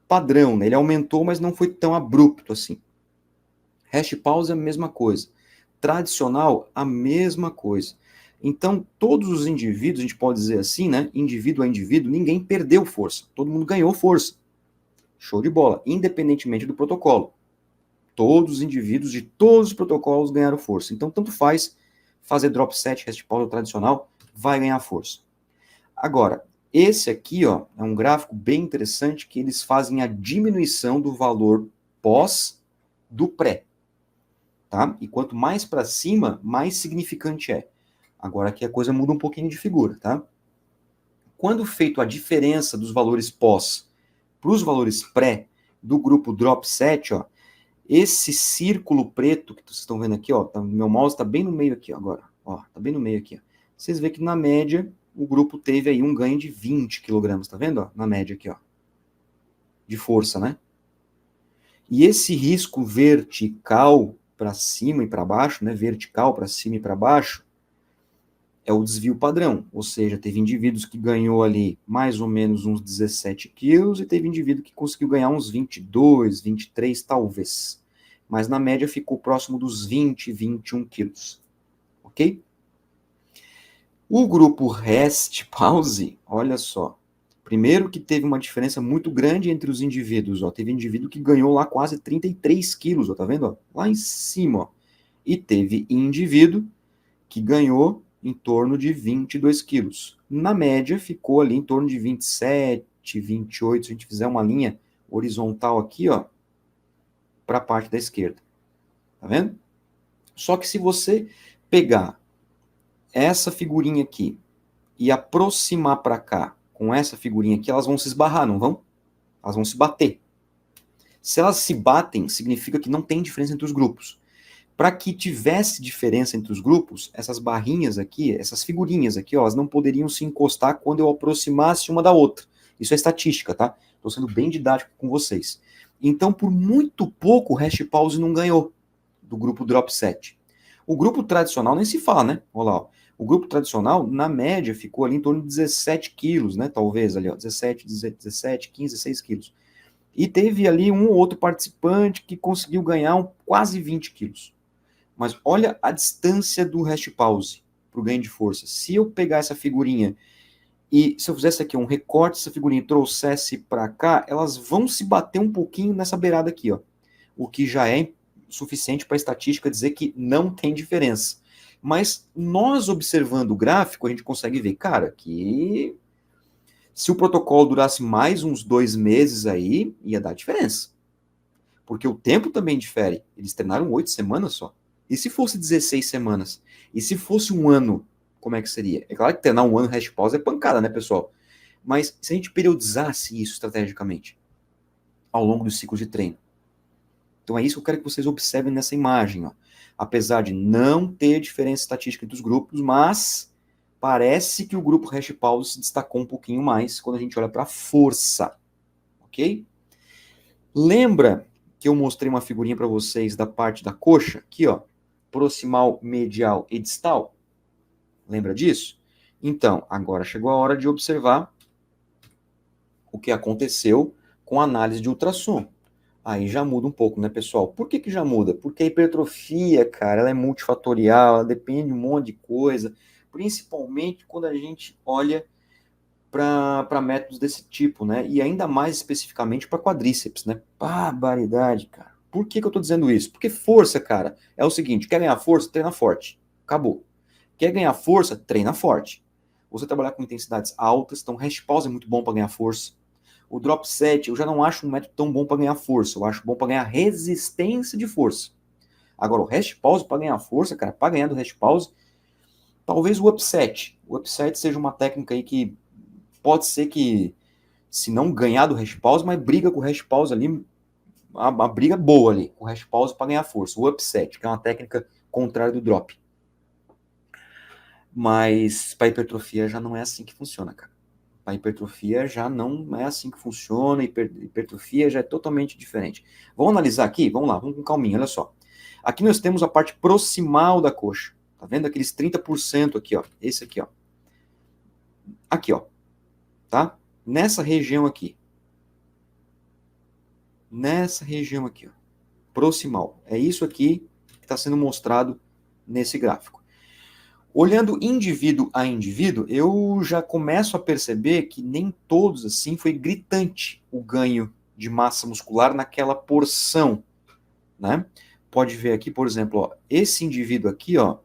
padrão, né? Ele aumentou, mas não foi tão abrupto assim. Hash pause é a mesma coisa. Tradicional, a mesma coisa. Então, todos os indivíduos, a gente pode dizer assim, né? Indivíduo a indivíduo, ninguém perdeu força. Todo mundo ganhou força. Show de bola, independentemente do protocolo. Todos os indivíduos de todos os protocolos ganharam força. Então, tanto faz fazer drop set, rest pause tradicional, vai ganhar força. Agora, esse aqui, ó, é um gráfico bem interessante que eles fazem a diminuição do valor pós do pré. Tá? E quanto mais para cima, mais significante é. Agora aqui a coisa muda um pouquinho de figura, tá? Quando feito a diferença dos valores pós para os valores pré do grupo drop set, ó, esse círculo preto que vocês estão vendo aqui, ó, meu mouse está bem no meio aqui, ó, agora, ó, tá bem no meio aqui, ó. Vocês veem que na média o grupo teve aí um ganho de 20 kg, tá vendo, ó, na média aqui, ó, de força, né? E esse risco vertical para cima e para baixo, né, vertical para cima e para baixo, é o desvio padrão, ou seja, teve indivíduos que ganhou ali mais ou menos uns 17 quilos e teve indivíduo que conseguiu ganhar uns 22, 23 talvez, mas na média ficou próximo dos 20, 21 quilos, ok? O grupo rest pause, olha só, primeiro que teve uma diferença muito grande entre os indivíduos, ó, teve indivíduo que ganhou lá quase 33 quilos, ó, tá vendo? Ó, lá em cima, ó, e teve indivíduo que ganhou em torno de 22 quilos. Na média, ficou ali em torno de 27, 28, se a gente fizer uma linha horizontal aqui, ó, para a parte da esquerda. Tá vendo? Só que se você pegar essa figurinha aqui e aproximar para cá com essa figurinha aqui, elas vão se esbarrar, não vão? Elas vão se bater. Se elas se batem, significa que não tem diferença entre os grupos. Para que tivesse diferença entre os grupos, essas barrinhas aqui, essas figurinhas aqui, ó, elas não poderiam se encostar quando eu aproximasse uma da outra. Isso é estatística, tá? Estou sendo bem didático com vocês. Então, por muito pouco, o hash pause não ganhou do grupo drop set. O grupo tradicional nem se fala, né? Olha lá, ó. O grupo tradicional, na média, ficou ali em torno de 17 quilos, né? Talvez ali, ó, 17, 17, 15, 16 quilos. E teve ali um ou outro participante que conseguiu ganhar quase 20 quilos. Mas olha a distância do rest pause para o ganho de força. Se eu pegar essa figurinha e se eu fizesse aqui um recorte dessa figurinha e trouxesse para cá, elas vão se bater um pouquinho nessa beirada aqui, ó. O que já é suficiente para a estatística dizer que não tem diferença. Mas nós observando o gráfico, a gente consegue ver, cara, que se o protocolo durasse mais uns 2 meses aí, ia dar diferença. Porque o tempo também difere. Eles treinaram 8 semanas só. E se fosse 16 semanas? E se fosse um ano, como é que seria? É claro que treinar um ano hash pause é pancada, né, pessoal? Mas se a gente periodizasse isso estrategicamente ao longo dos ciclos de treino. Então é isso que eu quero que vocês observem nessa imagem. Ó. Apesar de não ter diferença estatística entre os grupos, mas parece que o grupo hash pause se destacou um pouquinho mais quando a gente olha para a força. Ok? Lembra que eu mostrei uma figurinha para vocês da parte da coxa? Aqui, ó. Proximal, medial e distal. Lembra disso? Então, agora chegou a hora de observar o que aconteceu com a análise de ultrassom. Aí já muda um pouco, né, pessoal? Por que já muda? Porque a hipertrofia, cara, ela é multifatorial, ela depende de um monte de coisa, principalmente quando a gente olha para métodos desse tipo, né? E ainda mais especificamente para quadríceps, né? Barbaridade, cara. Por que eu tô dizendo isso? Porque força, cara, é o seguinte, quer ganhar força, treina forte. Acabou. Quer ganhar força, treina forte. Você trabalhar com intensidades altas, então hash pause é muito bom para ganhar força. O drop set eu já não acho um método tão bom para ganhar força, eu acho bom para ganhar resistência de força. Agora, o hash pause para ganhar força, cara, para ganhar do hash pause, talvez o upset. O upset seja uma técnica aí que pode ser que, se não ganhar do hash pause, mas briga com o hash pause ali, uma briga boa ali, com o hash pause para ganhar força. O upset, que é uma técnica contrária do drop. Mas para hipertrofia já não é assim que funciona, cara. Para hipertrofia já não é assim que funciona, hipertrofia já é totalmente diferente. Vamos analisar aqui? Vamos lá, vamos com calminha, olha só. Aqui nós temos a parte proximal da coxa. Tá vendo aqueles 30% aqui, ó? Esse aqui, ó. Aqui, ó. Tá? Nessa região aqui. Nessa região aqui, ó. Proximal. É isso aqui que está sendo mostrado nesse gráfico. Olhando indivíduo a indivíduo, eu já começo a perceber que nem todos assim foi gritante o ganho de massa muscular naquela porção, né? Pode ver aqui, por exemplo, ó, esse indivíduo aqui, ó,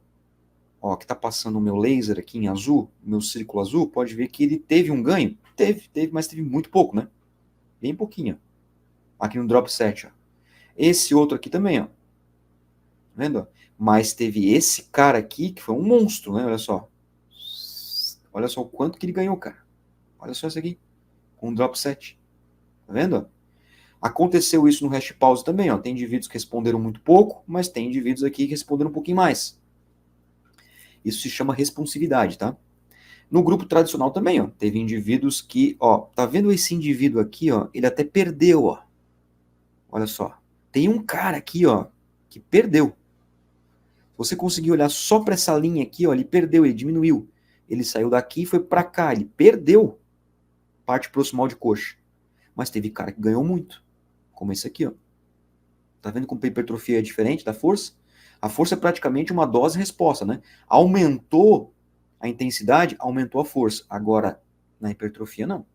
que tá passando o meu laser aqui em azul, meu círculo azul, pode ver que ele teve um ganho? Teve, mas teve muito pouco, né? Bem pouquinho. Aqui no drop set, ó. Esse outro aqui também, ó. Tá vendo? Mas teve esse cara aqui, que foi um monstro, né? Olha só. Olha só o quanto que ele ganhou, cara. Olha só isso aqui. Com um drop set. Tá vendo? Aconteceu isso no hash pause também, ó. Tem indivíduos que responderam muito pouco, mas tem indivíduos aqui que responderam um pouquinho mais. Isso se chama responsividade, tá? No grupo tradicional também, ó, teve indivíduos que, ó, tá vendo esse indivíduo aqui, ó, ele até perdeu, ó. Olha só. Tem um cara aqui, ó, que perdeu. Você conseguiu olhar só para essa linha aqui, ó, ele perdeu, ele diminuiu. Ele saiu daqui e foi para cá, ele perdeu parte proximal de coxa. Mas teve cara que ganhou muito, como esse aqui, ó. Tá vendo como a hipertrofia é diferente da força? A força é praticamente uma dose-resposta, né? Aumentou a intensidade, aumentou a força. Agora, na hipertrofia, não.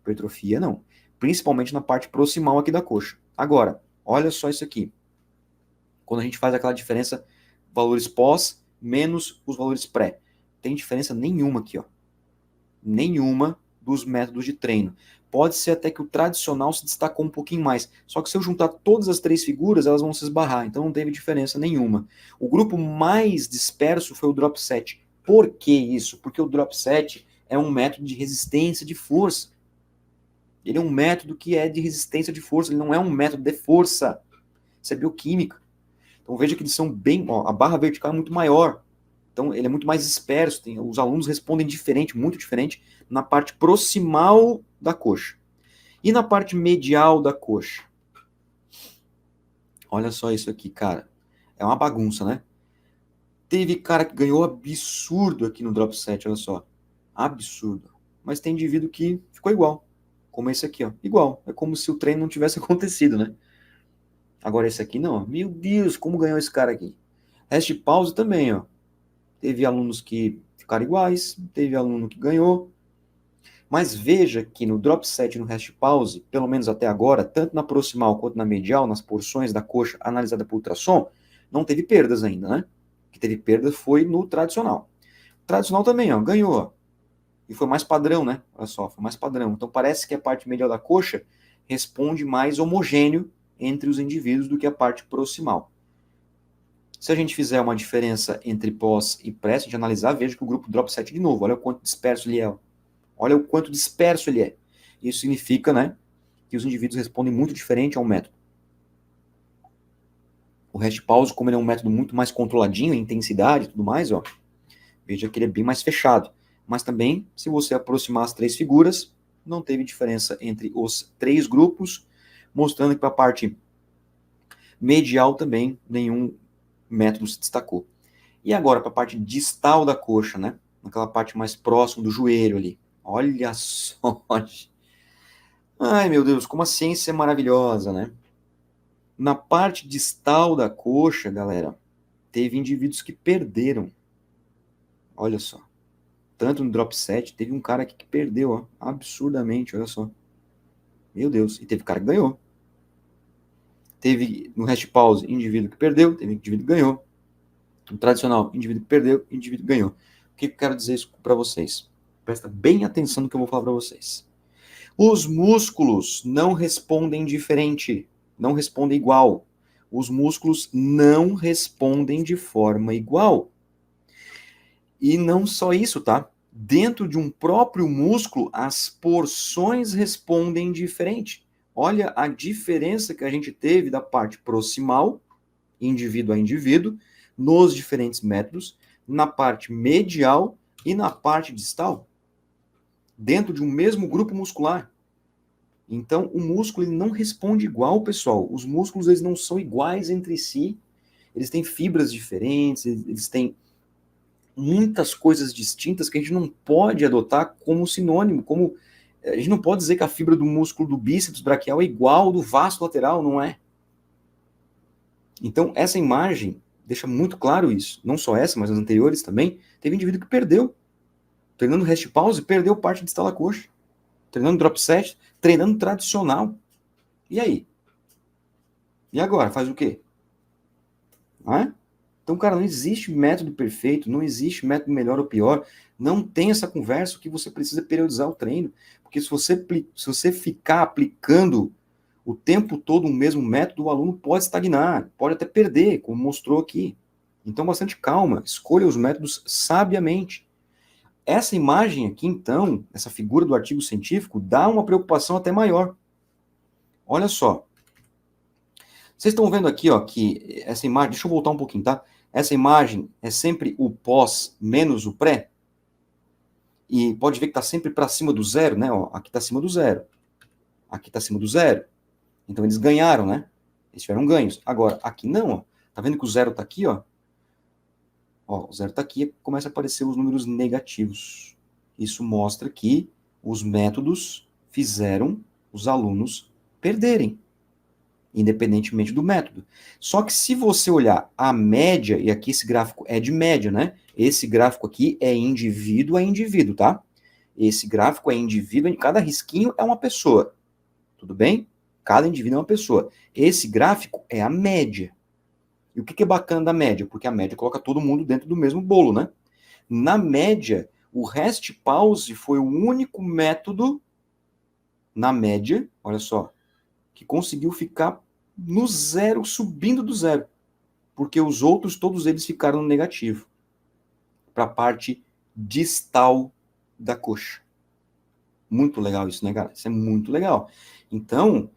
Hipertrofia, não. Principalmente na parte proximal aqui da coxa. Agora, olha só isso aqui. Quando a gente faz aquela diferença, valores pós menos os valores pré. Tem diferença nenhuma aqui, ó. Nenhuma dos métodos de treino. Pode ser até que o tradicional se destacou um pouquinho mais. Só que se eu juntar todas as três figuras, elas vão se esbarrar. Então não teve diferença nenhuma. O grupo mais disperso foi o drop set. Por que isso? Porque o drop set é um método de resistência de força. Ele é um método que é de resistência de força. Ele não é um método de força. Isso é bioquímica. Então veja que eles são bem... Ó, a barra vertical é muito maior. Então ele é muito mais disperso. Os alunos respondem diferente, muito diferente, na parte proximal da coxa. E na parte medial da coxa? Olha só isso aqui, cara. É uma bagunça, né? Teve cara que ganhou absurdo aqui no drop set, olha só. Absurdo. Mas tem indivíduo que ficou igual. Como esse aqui, ó. Igual. É como se o treino não tivesse acontecido, né? Agora esse aqui não. Meu Deus, como ganhou esse cara aqui. Hash pause também, ó. Teve alunos que ficaram iguais, teve aluno que ganhou. Mas veja que no drop set e no hash pause, pelo menos até agora, tanto na proximal quanto na medial, nas porções da coxa analisada por ultrassom, não teve perdas ainda, né? O que teve perda foi no tradicional. O tradicional também, ó, ganhou. Ó. E foi mais padrão, né? Olha só, foi mais padrão. Então parece que a parte medial da coxa responde mais homogêneo entre os indivíduos do que a parte proximal. Se a gente fizer uma diferença entre pós e pré, se a gente analisar, veja que o grupo drop set de novo. Olha o quanto disperso ele é. Olha o quanto disperso ele é. Isso significa, né, que os indivíduos respondem muito diferente ao método. O hash pause, como ele é um método muito mais controladinho em intensidade e tudo mais, ó, veja que ele é bem mais fechado. Mas também, se você aproximar as três figuras, não teve diferença entre os três grupos, mostrando que para a parte medial também nenhum método se destacou. E agora para a parte distal da coxa, né? Naquela parte mais próxima do joelho ali. Olha só. Ai, meu Deus, como a ciência é maravilhosa, né? Na parte distal da coxa, galera, teve indivíduos que perderam. Olha só. Tanto no drop set, teve um cara aqui que perdeu, ó, absurdamente, olha só. Meu Deus, e teve cara que ganhou. Teve no hash pause, indivíduo que perdeu, teve indivíduo que ganhou. No tradicional, indivíduo que perdeu, indivíduo que ganhou. O que eu quero dizer isso para vocês? Presta bem atenção no que eu vou falar para vocês. Os músculos não respondem diferente, não respondem igual. Os músculos não respondem de forma igual. E não só isso, tá? Dentro de um próprio músculo, as porções respondem diferente. Olha a diferença que a gente teve da parte proximal, indivíduo a indivíduo, nos diferentes métodos, na parte medial e na parte distal, dentro de um mesmo grupo muscular. Então, o músculo ele não responde igual, pessoal. Os músculos eles não são iguais entre si. Eles têm fibras diferentes, eles têm muitas coisas distintas que a gente não pode adotar como sinônimo, como a gente não pode dizer que a fibra do músculo do bíceps braquial é igual ao do vasto lateral, não é? Então, essa imagem deixa muito claro isso. Não só essa, mas as anteriores também. Teve indivíduo que perdeu. Treinando rest pause, perdeu parte de instalar coxa. Treinando drop set, treinando tradicional. E aí? E agora? Faz o quê? né? Então, cara, não existe método perfeito, não existe método melhor ou pior, não tem essa conversa que você precisa periodizar o treino, porque se você ficar aplicando o tempo todo o mesmo método, o aluno pode estagnar, pode até perder, como mostrou aqui. Então, bastante calma, escolha os métodos sabiamente. Essa imagem aqui, então, essa figura do artigo científico, dá uma preocupação até maior. Olha só. Vocês estão vendo aqui, ó, que essa imagem, deixa eu voltar um pouquinho, tá? Essa imagem é sempre o pós menos o pré. E pode ver que está sempre para cima do zero, né? Ó, aqui está acima do zero. Aqui está acima do zero. Então eles ganharam, né? Eles tiveram ganhos. Agora, aqui não, ó. Tá vendo que o zero está aqui, ó? Ó, o zero está aqui e começa a aparecer os números negativos. Isso mostra que os métodos fizeram os alunos perderem, independentemente do método. Só que se você olhar a média, e aqui esse gráfico é de média, né? Esse gráfico aqui é indivíduo a indivíduo, tá? Esse gráfico é indivíduo, cada risquinho é uma pessoa. Tudo bem? Cada indivíduo é uma pessoa. Esse gráfico é a média. E o que é bacana da média? Porque a média coloca todo mundo dentro do mesmo bolo, né? Na média, o rest pause foi o único método, na média, olha só, que conseguiu ficar no zero, subindo do zero. Porque os outros, todos eles ficaram no negativo. Para a parte distal da coxa. Muito legal isso, né, galera? Isso é muito legal. Então,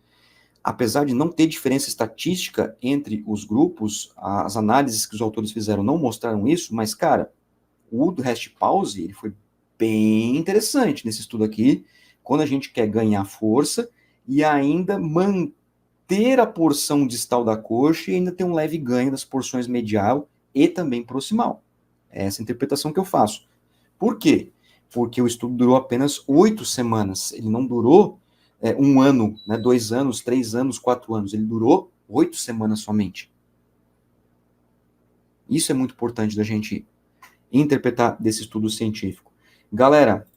apesar de não ter diferença estatística entre os grupos, as análises que os autores fizeram não mostraram isso, mas, cara, o do rest pause, ele foi bem interessante nesse estudo aqui, quando a gente quer ganhar força e ainda manter a porção distal da coxa e ainda ter um leve ganho das porções medial e também proximal. É essa interpretação que eu faço. Por quê? Porque o estudo durou apenas 8 semanas. Ele não durou um ano, né, 2 anos, 3 anos, 4 anos. Ele durou 8 semanas somente. Isso é muito importante da gente interpretar desse estudo científico. Galera,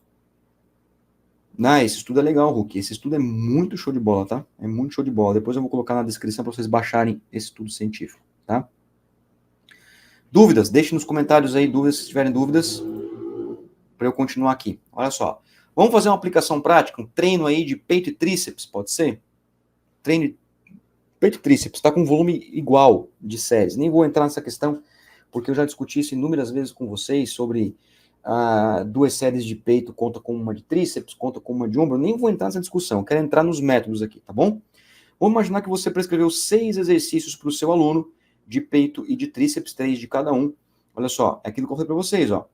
esse estudo é legal, Hulk. Esse estudo é muito show de bola, tá? É muito show de bola. Depois eu vou colocar na descrição para vocês baixarem esse estudo científico, tá? Dúvidas? Deixem nos comentários aí dúvidas, se tiverem dúvidas, para eu continuar aqui. Olha só. Vamos fazer uma aplicação prática, um treino aí de peito e tríceps, pode ser? Treino de peito e tríceps, está com volume igual de séries. Nem vou entrar nessa questão, porque eu já discuti isso inúmeras vezes com vocês sobre 2 séries de peito conta como uma de tríceps, conta como uma de ombro. Nem vou entrar nessa discussão, eu quero entrar nos métodos aqui, tá bom? Vamos imaginar que você prescreveu 6 exercícios para o seu aluno de peito e de tríceps, 3 de cada um. Olha só, é aquilo que eu falei para vocês, ó.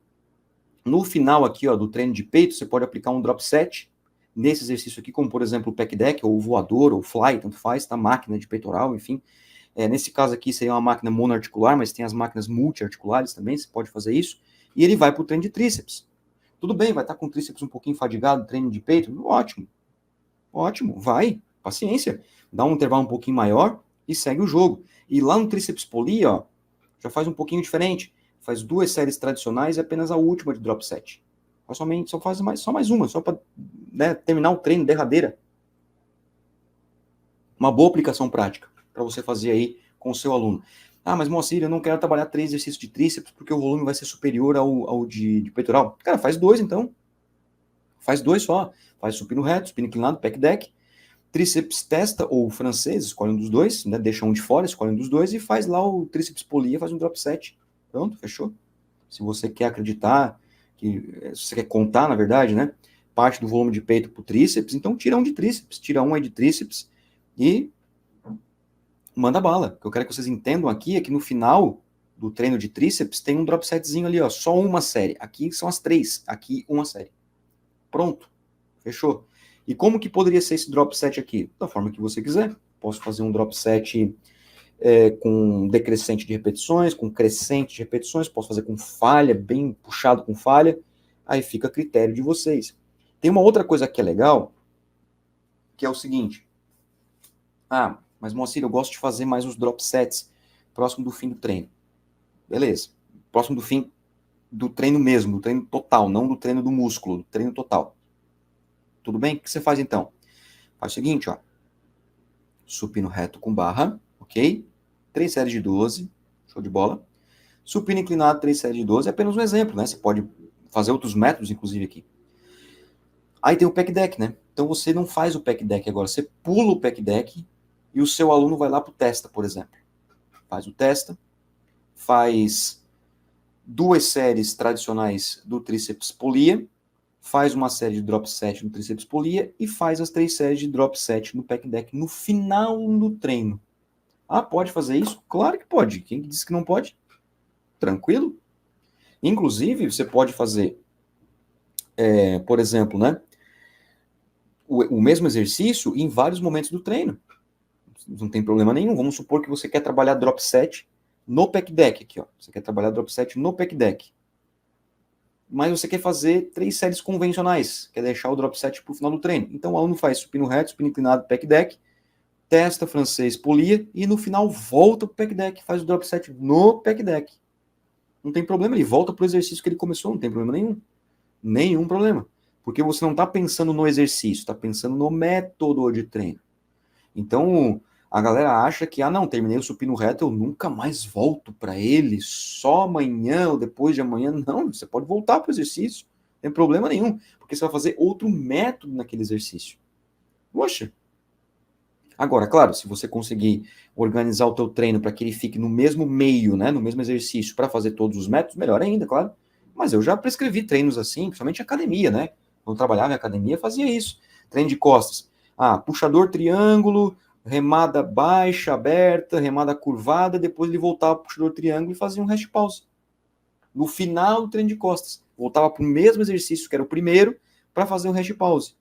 No final aqui, ó, do treino de peito, você pode aplicar um drop set nesse exercício aqui, como por exemplo o pec deck, ou o voador, ou o fly, tanto faz, tá? Máquina de peitoral, enfim. Nesse caso aqui seria uma máquina monoarticular, mas tem as máquinas multiarticulares também, você pode fazer isso. E ele vai para o treino de tríceps. Tudo bem, vai estar com o tríceps um pouquinho fadigado, treino de peito, ótimo. Ótimo, vai, paciência. Dá um intervalo um pouquinho maior e segue o jogo. E lá no tríceps poli, ó, já faz um pouquinho diferente. Faz 2 séries tradicionais e apenas a última de drop set. Só faz só mais uma, só para, né, terminar o treino derradeira. Uma boa aplicação prática para você fazer aí com o seu aluno. Ah, mas Moacir, eu não quero trabalhar 3 exercícios de tríceps porque o volume vai ser superior ao de peitoral. Cara, faz 2 então. Faz 2 só. Faz supino reto, supino inclinado, pec deck. Tríceps testa ou francês, escolhe um dos dois, né? Deixa um de fora, escolhe um dos dois e faz lá o tríceps polia, faz um drop set. Pronto, fechou. Se você quer acreditar, se você quer contar, na verdade, né? Parte do volume de peito para o tríceps, então tira um de tríceps, tira um aí de tríceps e manda bala. O que eu quero que vocês entendam aqui é que no final do treino de tríceps tem um drop setzinho ali, ó, só uma série. Aqui são as 3, aqui uma série. Pronto, fechou. E como que poderia ser esse drop set aqui? Da forma que você quiser. Posso fazer um drop set com decrescente de repetições, com crescente de repetições, posso fazer com falha, bem puxado com falha, aí fica a critério de vocês. Tem uma outra coisa que é legal, que é o seguinte. Mas Moacir, eu gosto de fazer mais os drop sets próximo do fim do treino. Beleza. Próximo do fim do treino mesmo, do treino total, não do treino do músculo, do treino total. Tudo bem? O que você faz então? Faz o seguinte, ó. Supino reto com barra, ok? 3 séries de 12. Deixa Show de bola. Supino inclinado, 3 séries de 12, é apenas um exemplo, né? Você pode fazer outros métodos, inclusive, aqui. Aí tem o pack deck, né? Então você não faz o pack deck agora, você pula o pack deck e o seu aluno vai lá para o testa, por exemplo. Faz o testa, faz 2 séries tradicionais do tríceps polia, faz uma série de drop set no tríceps polia e faz as 3 séries de drop set no pack deck no final do treino. Ah, pode fazer isso? Claro que pode. Quem disse que não pode? Tranquilo. Inclusive, você pode fazer, por exemplo, né, o mesmo exercício em vários momentos do treino. Não tem problema nenhum. Vamos supor que você quer trabalhar drop set no pack deck aqui, ó. Você quer trabalhar drop set no pack deck. Mas você quer fazer 3 séries convencionais, quer deixar o drop set para o final do treino. Então o aluno faz supino reto, supino inclinado, pack deck, testa francês, polia, e no final volta para o pack deck, faz o drop set no pack deck. Não tem problema, ele volta para o exercício que ele começou, não tem problema nenhum. Nenhum problema. Porque você não está pensando no exercício, está pensando no método de treino. Então, a galera acha que, não, terminei o supino reto, eu nunca mais volto para ele, só amanhã ou depois de amanhã. Não, você pode voltar para o exercício, não tem problema nenhum, porque você vai fazer outro método naquele exercício. Poxa. Agora, claro, se você conseguir organizar o teu treino para que ele fique no mesmo meio, né, no mesmo exercício, para fazer todos os métodos, melhor ainda, claro. Mas eu já prescrevi treinos assim, principalmente em academia, né? Quando eu trabalhava em academia, fazia isso. Treino de costas. Puxador triângulo, remada baixa, aberta, remada curvada, depois ele voltava para o puxador triângulo e fazia um rest pause. No final do treino de costas. Voltava para o mesmo exercício que era o primeiro, para fazer um rest pause.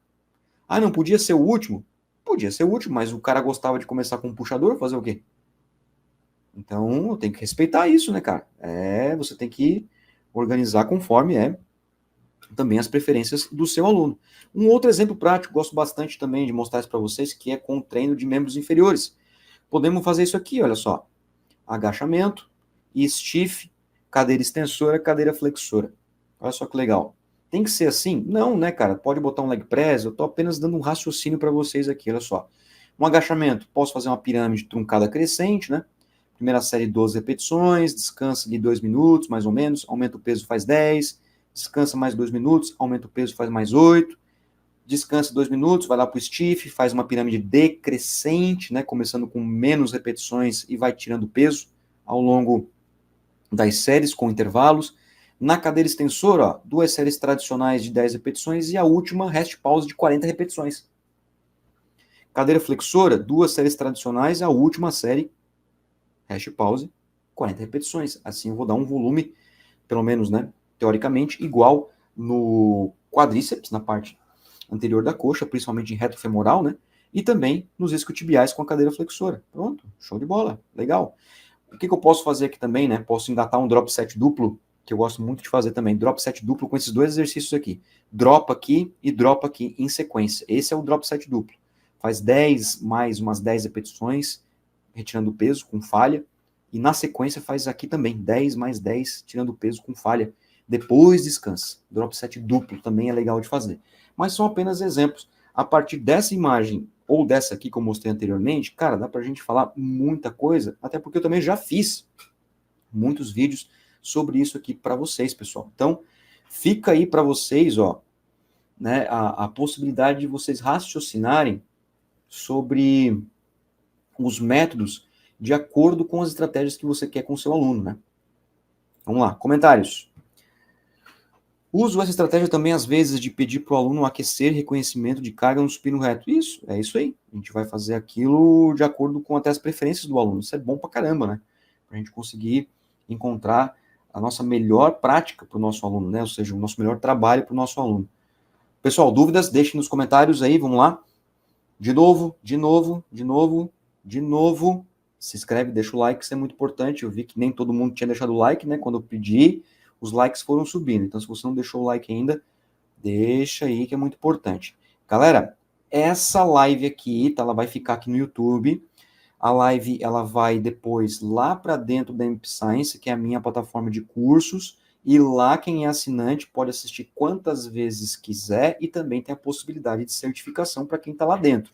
Não podia ser o último? Podia ser o último, mas o cara gostava de começar com um puxador, fazer o quê? Então, eu tenho que respeitar isso, né, cara? Você tem que organizar conforme também as preferências do seu aluno. Um outro exemplo prático, gosto bastante também de mostrar isso para vocês, que é com o treino de membros inferiores. Podemos fazer isso aqui, olha só. Agachamento, stiff, cadeira extensora, cadeira flexora. Olha só que legal. Tem que ser assim? Não, né, cara? Pode botar um leg press, eu tô apenas dando um raciocínio para vocês aqui, olha só. Um agachamento, posso fazer uma pirâmide truncada crescente, né? Primeira série, 12 repetições, descansa de 2 minutos, mais ou menos, aumenta o peso, faz 10, descansa mais 2 minutos, aumenta o peso, faz mais 8, descansa 2 minutos, vai lá para o stiff, faz uma pirâmide decrescente, né, começando com menos repetições e vai tirando peso ao longo das séries com intervalos. Na cadeira extensora, 2 séries tradicionais de 10 repetições e a última rest pause de 40 repetições. Cadeira flexora, 2 séries tradicionais e a última série rest pause, 40 repetições. Assim eu vou dar um volume, pelo menos, né, teoricamente, igual no quadríceps, na parte anterior da coxa, principalmente em reto femoral, né? E também nos isquiotibiais com a cadeira flexora. Pronto, show de bola, legal. O que eu posso fazer aqui também, né? Posso engatar um drop set duplo, que eu gosto muito de fazer também. Drop set duplo com esses 2 exercícios aqui. Drop aqui e drop aqui em sequência. Esse é o drop set duplo. Faz 10 mais umas 10 repetições, retirando o peso com falha. E na sequência faz aqui também, 10 mais 10, tirando o peso com falha. Depois descansa. Drop set duplo também é legal de fazer. Mas são apenas exemplos. A partir dessa imagem, ou dessa aqui que eu mostrei anteriormente, cara, dá pra gente falar muita coisa, até porque eu também já fiz muitos vídeos sobre isso aqui para vocês, pessoal. Então, fica aí para vocês, ó, né, a possibilidade de vocês raciocinarem sobre os métodos de acordo com as estratégias que você quer com o seu aluno, né? Vamos lá, comentários. Uso essa estratégia também, às vezes, de pedir para o aluno aquecer reconhecimento de carga no supino reto. Isso, é isso aí. A gente vai fazer aquilo de acordo com até as preferências do aluno. Isso é bom pra caramba, né? Pra gente conseguir encontrar a nossa melhor prática para o nosso aluno, né? Ou seja, o nosso melhor trabalho para o nosso aluno. Pessoal, dúvidas? Deixem nos comentários aí, vamos lá. De novo. Se inscreve, deixa o like, isso é muito importante. Eu vi que nem todo mundo tinha deixado o like, né? Quando eu pedi, os likes foram subindo. Então, se você não deixou o like ainda, deixa aí que é muito importante. Galera, essa live aqui, tá? Ela vai ficar aqui no YouTube. A live, ela vai depois lá para dentro da MP Science, que é a minha plataforma de cursos. E lá, quem é assinante pode assistir quantas vezes quiser e também tem a possibilidade de certificação para quem está lá dentro.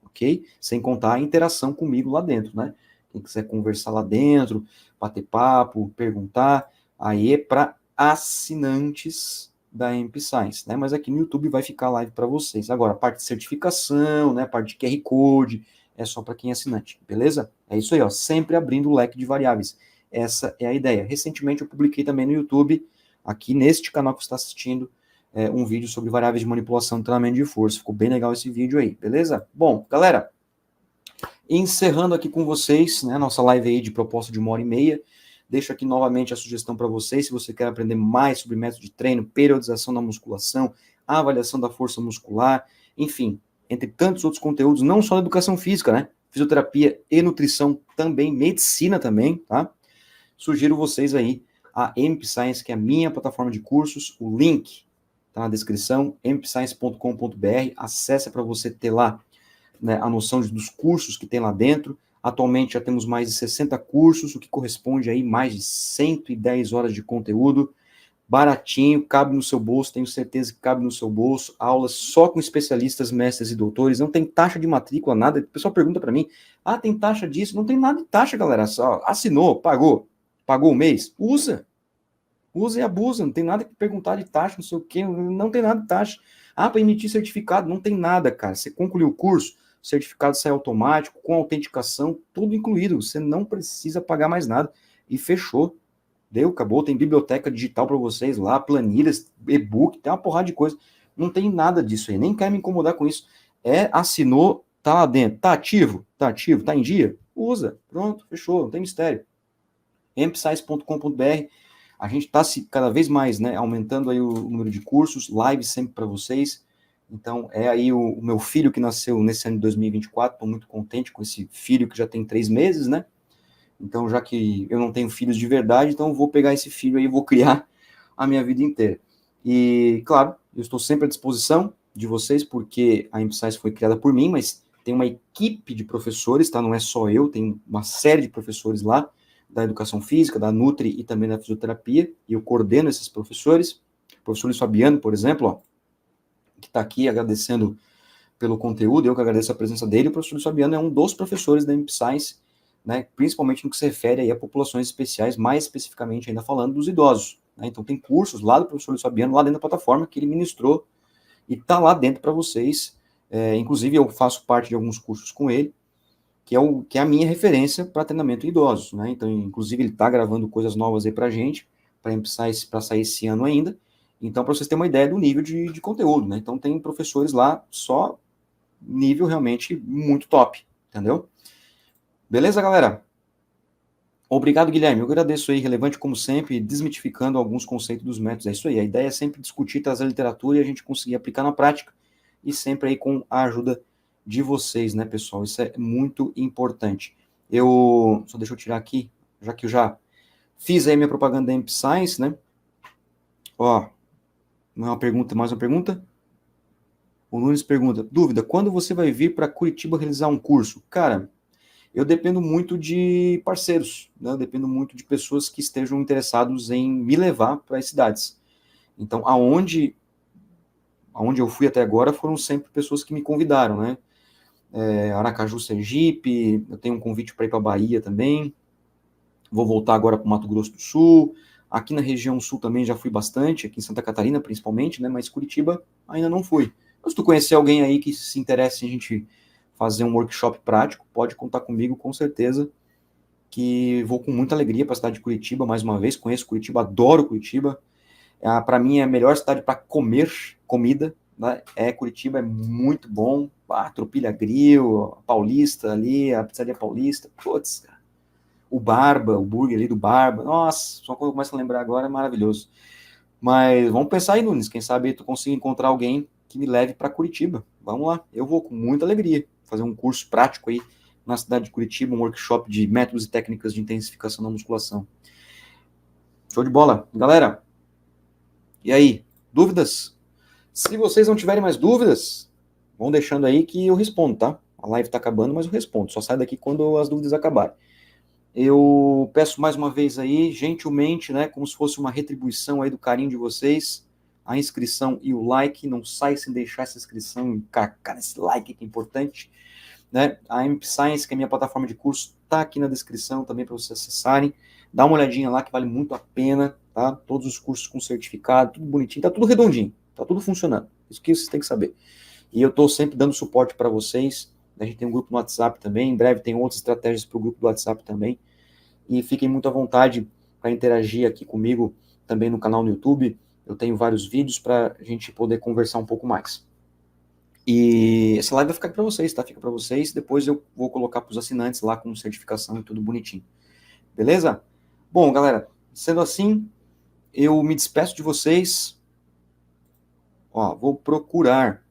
Ok? Sem contar a interação comigo lá dentro, né? quem quiser conversar lá dentro, bater papo, perguntar, aí é para assinantes da MP Science, né? Mas aqui no YouTube vai ficar live para vocês. Agora, a parte de certificação, né? A parte de QR Code, é só para quem é assinante, beleza? É isso aí, ó, sempre abrindo o leque de variáveis. Essa é a ideia. Recentemente eu publiquei também no YouTube, aqui neste canal que você está assistindo, um vídeo sobre variáveis de manipulação de treinamento de força. Ficou bem legal esse vídeo aí, beleza? Bom, galera, encerrando aqui com vocês, né, nossa live aí de proposta de 1h30, deixo aqui novamente a sugestão para vocês, se você quer aprender mais sobre método de treino, periodização da musculação, avaliação da força muscular, enfim, entre tantos outros conteúdos, não só da educação física, né, fisioterapia e nutrição também, medicina também, tá? Sugiro vocês aí a MP Science, que é a minha plataforma de cursos, o link tá na descrição, mpscience.com.br, acesse para você ter lá, né, a noção dos cursos que tem lá dentro. Atualmente já temos mais de 60 cursos, o que corresponde aí mais de 110 horas de conteúdo, baratinho, cabe no seu bolso, tenho certeza que cabe no seu bolso, aulas só com especialistas, mestres e doutores, não tem taxa de matrícula, nada. O pessoal pergunta para mim, tem taxa disso? Não tem nada de taxa, galera, só assinou, pagou o mês, usa e abusa, não tem nada que perguntar de taxa, não sei o quê, não tem nada de taxa. Para emitir certificado, não tem nada, cara. Você concluiu o curso, o certificado sai automático, com autenticação, tudo incluído. Você não precisa pagar mais nada. E fechou. Deu, acabou. Tem biblioteca digital para vocês lá, planilhas, e-book, tem uma porrada de coisa. Não tem nada disso aí. Nem quero me incomodar com isso. Assinou, tá lá dentro. Tá ativo, tá em dia? Usa. Pronto, fechou. Não tem mistério. mpsize.com.br. A gente está cada vez mais, né, aumentando aí o número de cursos, lives sempre para vocês. Então, é aí o meu filho que nasceu nesse ano de 2024, estou muito contente com esse filho que já tem 3 meses, né? Então, já que eu não tenho filhos de verdade, então eu vou pegar esse filho aí e vou criar a minha vida inteira. E, claro, eu estou sempre à disposição de vocês, porque a Emphasize foi criada por mim, mas tem uma equipe de professores, tá? Não é só eu, tem uma série de professores lá, da educação física, da Nutri e também da fisioterapia, e eu coordeno esses professores. O professor Luiz Fabiano, por exemplo, ó, que está aqui agradecendo pelo conteúdo, eu que agradeço a presença dele. O professor Luiz Fabiano é um dos professores da MP Science, né, principalmente no que se refere aí a populações especiais, mais especificamente ainda falando dos idosos. Né? Então tem cursos lá do professor Luiz Fabiano, lá dentro da plataforma, que ele ministrou e está lá dentro para vocês. Inclusive eu faço parte de alguns cursos com ele, que é a minha referência para treinamento em idosos, né? Então, inclusive, ele está gravando coisas novas aí para a gente, para sair esse ano ainda. Então, para vocês terem uma ideia do nível de conteúdo, né? Então, tem professores lá só nível realmente muito top, entendeu? Beleza, galera? Obrigado, Guilherme. Eu agradeço aí, relevante como sempre, desmitificando alguns conceitos dos métodos. É isso aí. A ideia é sempre discutir, trazer a literatura e a gente conseguir aplicar na prática, e sempre aí com a ajuda de vocês, né, pessoal? Isso é muito importante. Só deixa eu tirar aqui, já que eu já fiz aí minha propaganda da MP Science, né? Ó, mais uma pergunta? O Nunes pergunta, dúvida, quando você vai vir para Curitiba realizar um curso? Cara, eu dependo muito de parceiros, né? Eu dependo muito de pessoas que estejam interessados em me levar para as cidades. Então, aonde eu fui até agora foram sempre pessoas que me convidaram, né? Aracaju, Sergipe, eu tenho um convite para ir para a Bahia também, vou voltar agora para o Mato Grosso do Sul, aqui na região sul também já fui bastante, aqui em Santa Catarina principalmente, né, mas Curitiba ainda não fui. Mas se tu conhecer alguém aí que se interessa em a gente fazer um workshop prático, pode contar comigo com certeza, que vou com muita alegria para a cidade de Curitiba, mais uma vez, conheço Curitiba, adoro Curitiba, para mim é a melhor cidade para comer comida, né? Curitiba é muito bom, Tropilha Grill, a Paulista ali, a Pizzaria Paulista, putz, cara. O Barba, o burger ali do Barba, nossa, só quando eu começo a lembrar agora é maravilhoso. Mas vamos pensar aí, Nunes, quem sabe tu consiga encontrar alguém que me leve para Curitiba. Vamos lá, eu vou com muita alegria fazer um curso prático aí na cidade de Curitiba, um workshop de métodos e técnicas de intensificação da musculação. Show de bola. Galera, e aí, dúvidas? Se vocês não tiverem mais dúvidas, vão deixando aí que eu respondo, tá? A live tá acabando, mas eu respondo. Só sai daqui quando as dúvidas acabarem. Eu peço mais uma vez aí, gentilmente, né, como se fosse uma retribuição aí do carinho de vocês, a inscrição e o like. Não sai sem deixar essa inscrição e carcar esse like que é importante. né? A MP Science, que é a minha plataforma de curso, está aqui na descrição também para vocês acessarem. Dá uma olhadinha lá que vale muito a pena, tá? Todos os cursos com certificado, tudo bonitinho, tá tudo redondinho, tá tudo funcionando. Isso que vocês têm que saber. E eu estou sempre dando suporte para vocês. A gente tem um grupo no WhatsApp também. Em breve tem outras estratégias para o grupo do WhatsApp também. E fiquem muito à vontade para interagir aqui comigo também no canal no YouTube. Eu tenho vários vídeos para a gente poder conversar um pouco mais. E essa live vai ficar para vocês, tá? Fica para vocês. Depois eu vou colocar para os assinantes lá com certificação e tudo bonitinho. Beleza? Bom, galera, sendo assim, eu me despeço de vocês. Ó, vou procurar.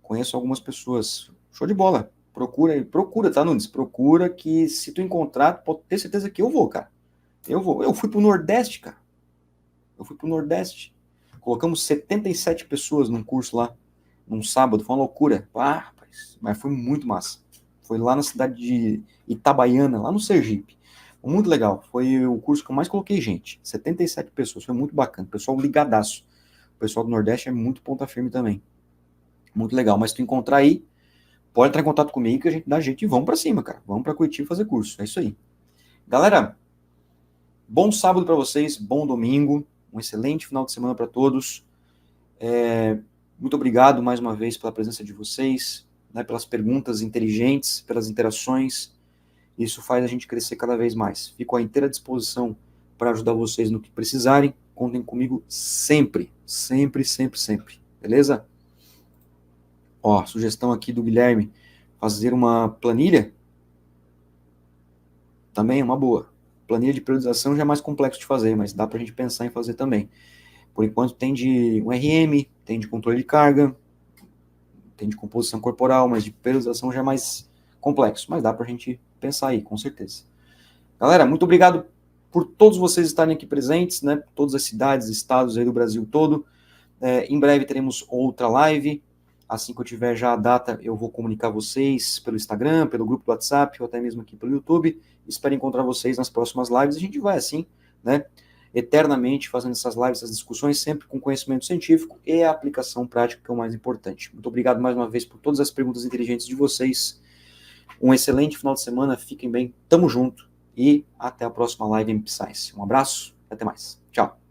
Conheço algumas pessoas. Show de bola. Procura, tá, Nunes? Procura que se tu encontrar, pode ter certeza que eu vou, cara. Eu vou. Eu fui pro Nordeste, cara. Eu fui pro Nordeste. Colocamos 77 pessoas num curso lá, num sábado. Foi uma loucura. Ah, rapaz. Mas foi muito massa. Foi lá na cidade de Itabaiana, lá no Sergipe. Muito legal. Foi o curso que eu mais coloquei gente. 77 pessoas. Foi muito bacana. Pessoal ligadaço. O pessoal do Nordeste é muito ponta firme também. Muito legal. Mas se tu encontrar aí, pode entrar em contato comigo que a gente dá jeito e vamos pra cima, cara. Vamos pra Curitiba fazer curso. É isso aí. Galera, bom sábado pra vocês. Bom domingo. Um excelente final de semana pra todos. Muito obrigado mais uma vez pela presença de vocês, né, pelas perguntas inteligentes, pelas interações. Isso faz a gente crescer cada vez mais. Fico à inteira disposição para ajudar vocês no que precisarem. Contem comigo sempre, sempre, sempre, sempre. Beleza? Ó, sugestão aqui do Guilherme, fazer uma planilha, também é uma boa. Planilha de periodização já é mais complexo de fazer, mas dá para a gente pensar em fazer também. Por enquanto tem de um RM, tem de controle de carga, tem de composição corporal, mas de periodização já é mais complexo, mas dá para a gente pensar aí, com certeza. Galera, muito obrigado por todos vocês estarem aqui presentes, né? Todas as cidades, estados aí do Brasil todo. Em breve teremos outra live. Assim que eu tiver já a data, eu vou comunicar vocês pelo Instagram, pelo grupo do WhatsApp, ou até mesmo aqui pelo YouTube. Espero encontrar vocês nas próximas lives. A gente vai assim, né? Eternamente fazendo essas lives, essas discussões, sempre com conhecimento científico e a aplicação prática, que é o mais importante. Muito obrigado mais uma vez por todas as perguntas inteligentes de vocês. Um excelente final de semana. Fiquem bem. Tamo junto. E até a próxima live em Science. Um abraço e até mais. Tchau.